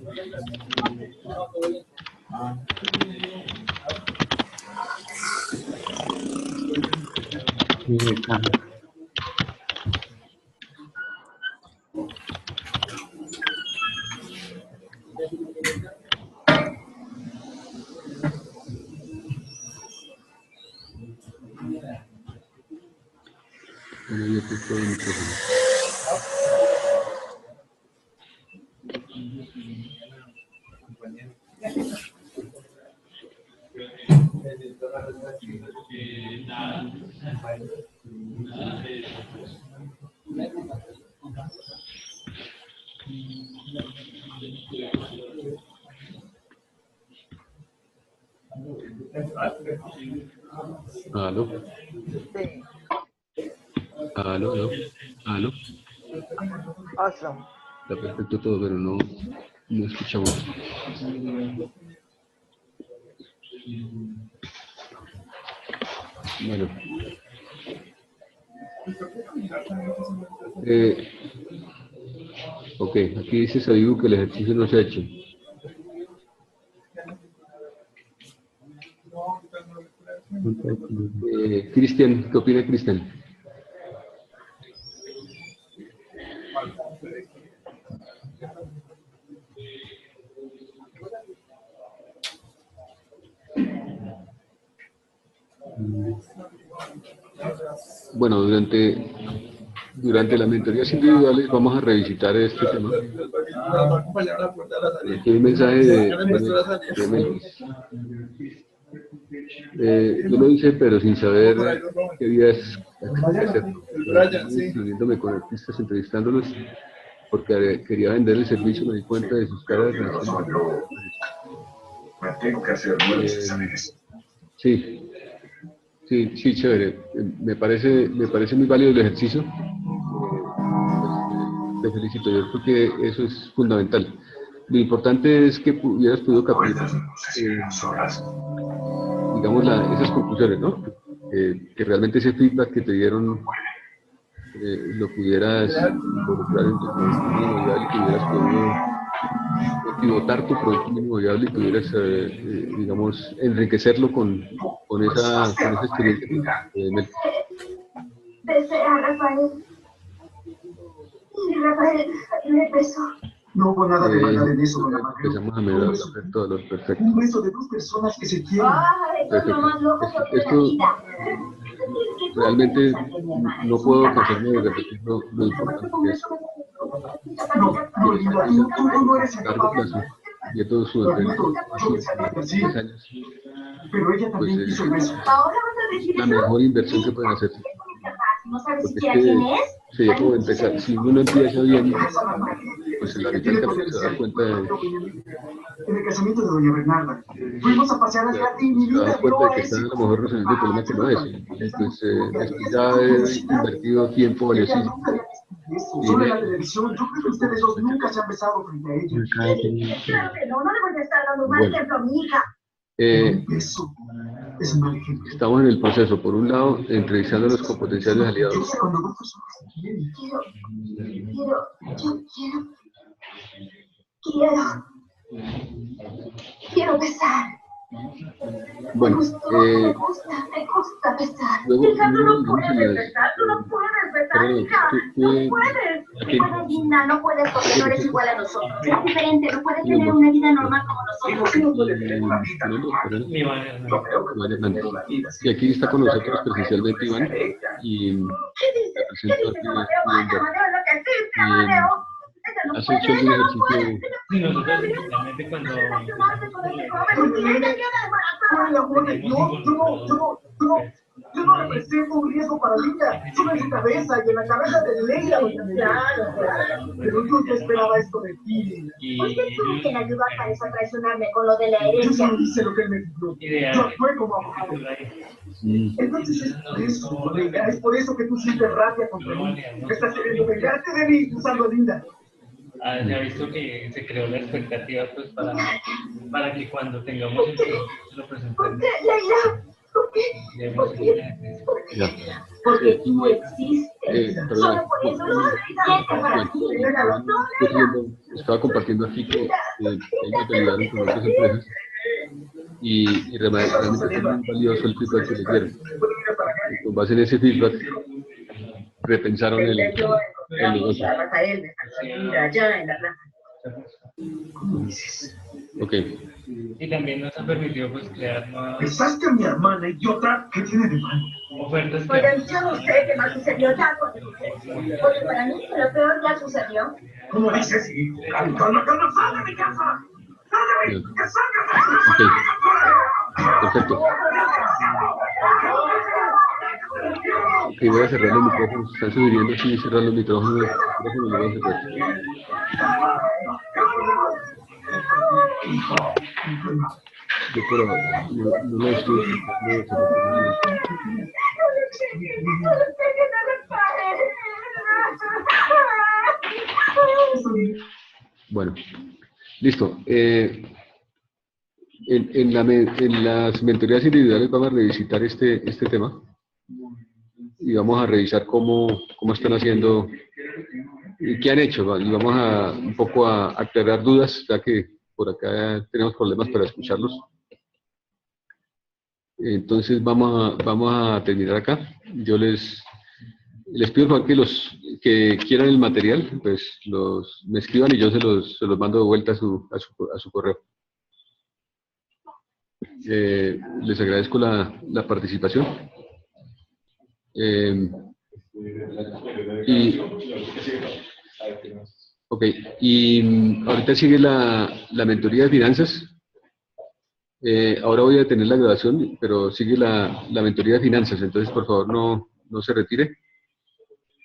¿Aló? ¿Aló? Awesome. Está perfecto todo, pero no escuchamos. Bueno. Ok, aquí dice Sabibu que el ejercicio no se ha hecho. Cristian, ¿qué opina Cristian? Bueno, durante las mentorías individuales vamos a revisitar este tema. Aquí hay un mensaje de Melvis. Yo lo hice, pero sin saber qué días hacer. Reuniéndome con artistas, entrevistándolos, porque quería vender el servicio, me di cuenta de sus caras. Tengo que hacer nuevos exámenes. Sí, chévere. Me parece muy válido el ejercicio. Te felicito, yo creo que eso es fundamental. Lo importante es que hubieras podido captar, digamos, esas conclusiones, ¿no? Que realmente ese feedback que te dieron lo pudieras involucrar en tu producto mínimo viable, que hubieras podido pivotar tu producto mínimo viable y pudieras, digamos, enriquecerlo con esa experiencia. Besé a Rafael. Y Rafael me besó. No hubo nada de maldad en eso, don Amadeo. Empezamos a medir el dolor, perfecto. Un beso de dos personas que se quieren. Esto realmente no puedo cansarme de repetir lo importante que es. No, Linda, tú no eres A largo plazo, viendo su desempeño hace 10 años, pero ella también quiso el beso. la mejor inversión que pueden hacer. Porque es que sería como empezar, si uno empieza bien, pues en la mitad del camino se da cuenta de... En el casamiento de doña Bernarda, fuimos a pasear al jardín y se da Linda cuenta de que vio está a lo mejor resolviendo el problema que no es. Pues ya he invertido tiempo valiosísimo. Solo en la televisión, yo creo que ustedes dos nunca se han besado frente a ella. Claro que no le voy a estar dando mal ejemplo a mi hija. Eso es mal ejemplo. Estamos en el proceso, por un lado, entrevistándonos con potenciales aliados. Quiero besar. Bueno, me gusta besar. Hija, tú no puedes besar, hija. No puedes, Linda, no puedes porque no eres igual a nosotros. Es diferente, no puedes tener una vida normal como nosotros. No puedes tener una vida normal. Y aquí está con nosotros presencialmente Iván. Y ¿Qué dices? ¿Qué dices, Amadeo? Amadeo, lo que sí, Amadeo. Ella ¿has hecho algún ejercicio? Sí, nosotros realmente cuando Yo no represento un riesgo para Linda, solo en su cabeza y en la cabeza de Leila. Pero yo ya esperaba esto de ti. ¿Por qué tú quien ayudó a Paris a traicionarme con lo de la herencia? Yo hice lo que él me pidió. Yo actué como abogado. Entonces es por eso que tú sientes rabia contra mí. Estás queriendo vengarte de mí usando a Linda. se ha visto que se creó la expectativa pues para que cuando tengamos el lo presentemos. ¿Por qué, Leila? ¿Por qué? ¿Por qué? Ya. Porque tú existes. Perdona, Solo por eso lo siento para ti. estaba compartiendo aquí que ellos te ayudaron con otras empresas y realmente fue muy valioso el feedback que les dieron. Y con base en ese feedback, repensaron el negocio. Ok. Y también nos ha permitido pues crear nuevas Besaste a mi hermana idiota, ¿qué tiene de malo? ofertas que Oye, yo no sé qué más sucedió ya con porque para mí lo peor ya sucedió. ¿Cómo dices? ¡Calma, calma! ¡Sal de mi casa! ¡Sal de mi casa! Ok. Perfecto. Ok, voy a cerrar los micrófonos. Están sugiriendo aquí cerrar los micrófonos. Déjenme lo voy a cerrar. Yo por ahora no lo estoy escuchando. Bueno, listo. En las mentorías individuales vamos a revisitar este tema y vamos a revisar cómo están haciendo y qué han hecho, ¿va? Y vamos a un poco a aclarar dudas, ya que por acá tenemos problemas para escucharlos. Entonces vamos a terminar acá. Yo les pido por favor que los que quieran el material, pues me escriban y yo se los mando de vuelta a su correo. Les agradezco la participación. Y ahorita sigue la mentoría de finanzas. Ahora voy a detener la grabación, pero sigue la mentoría de finanzas, entonces por favor no se retire.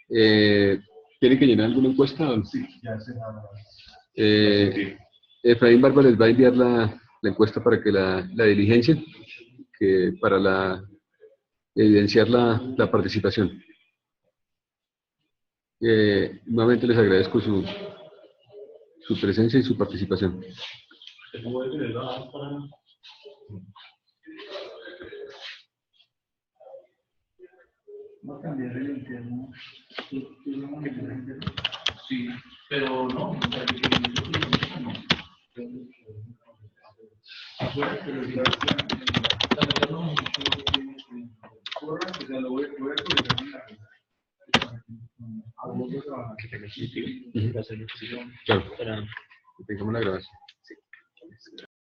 ¿Tienen que llenar alguna encuesta? Sí, ya se Efraín Barba les va a enviar la encuesta para que la diligencien, para evidenciar la participación. Nuevamente les agradezco su presencia y su participación. No cambiar el interno. Sí, pero no. Afuera, pero si Claro, que tengamos la grabación. Sí.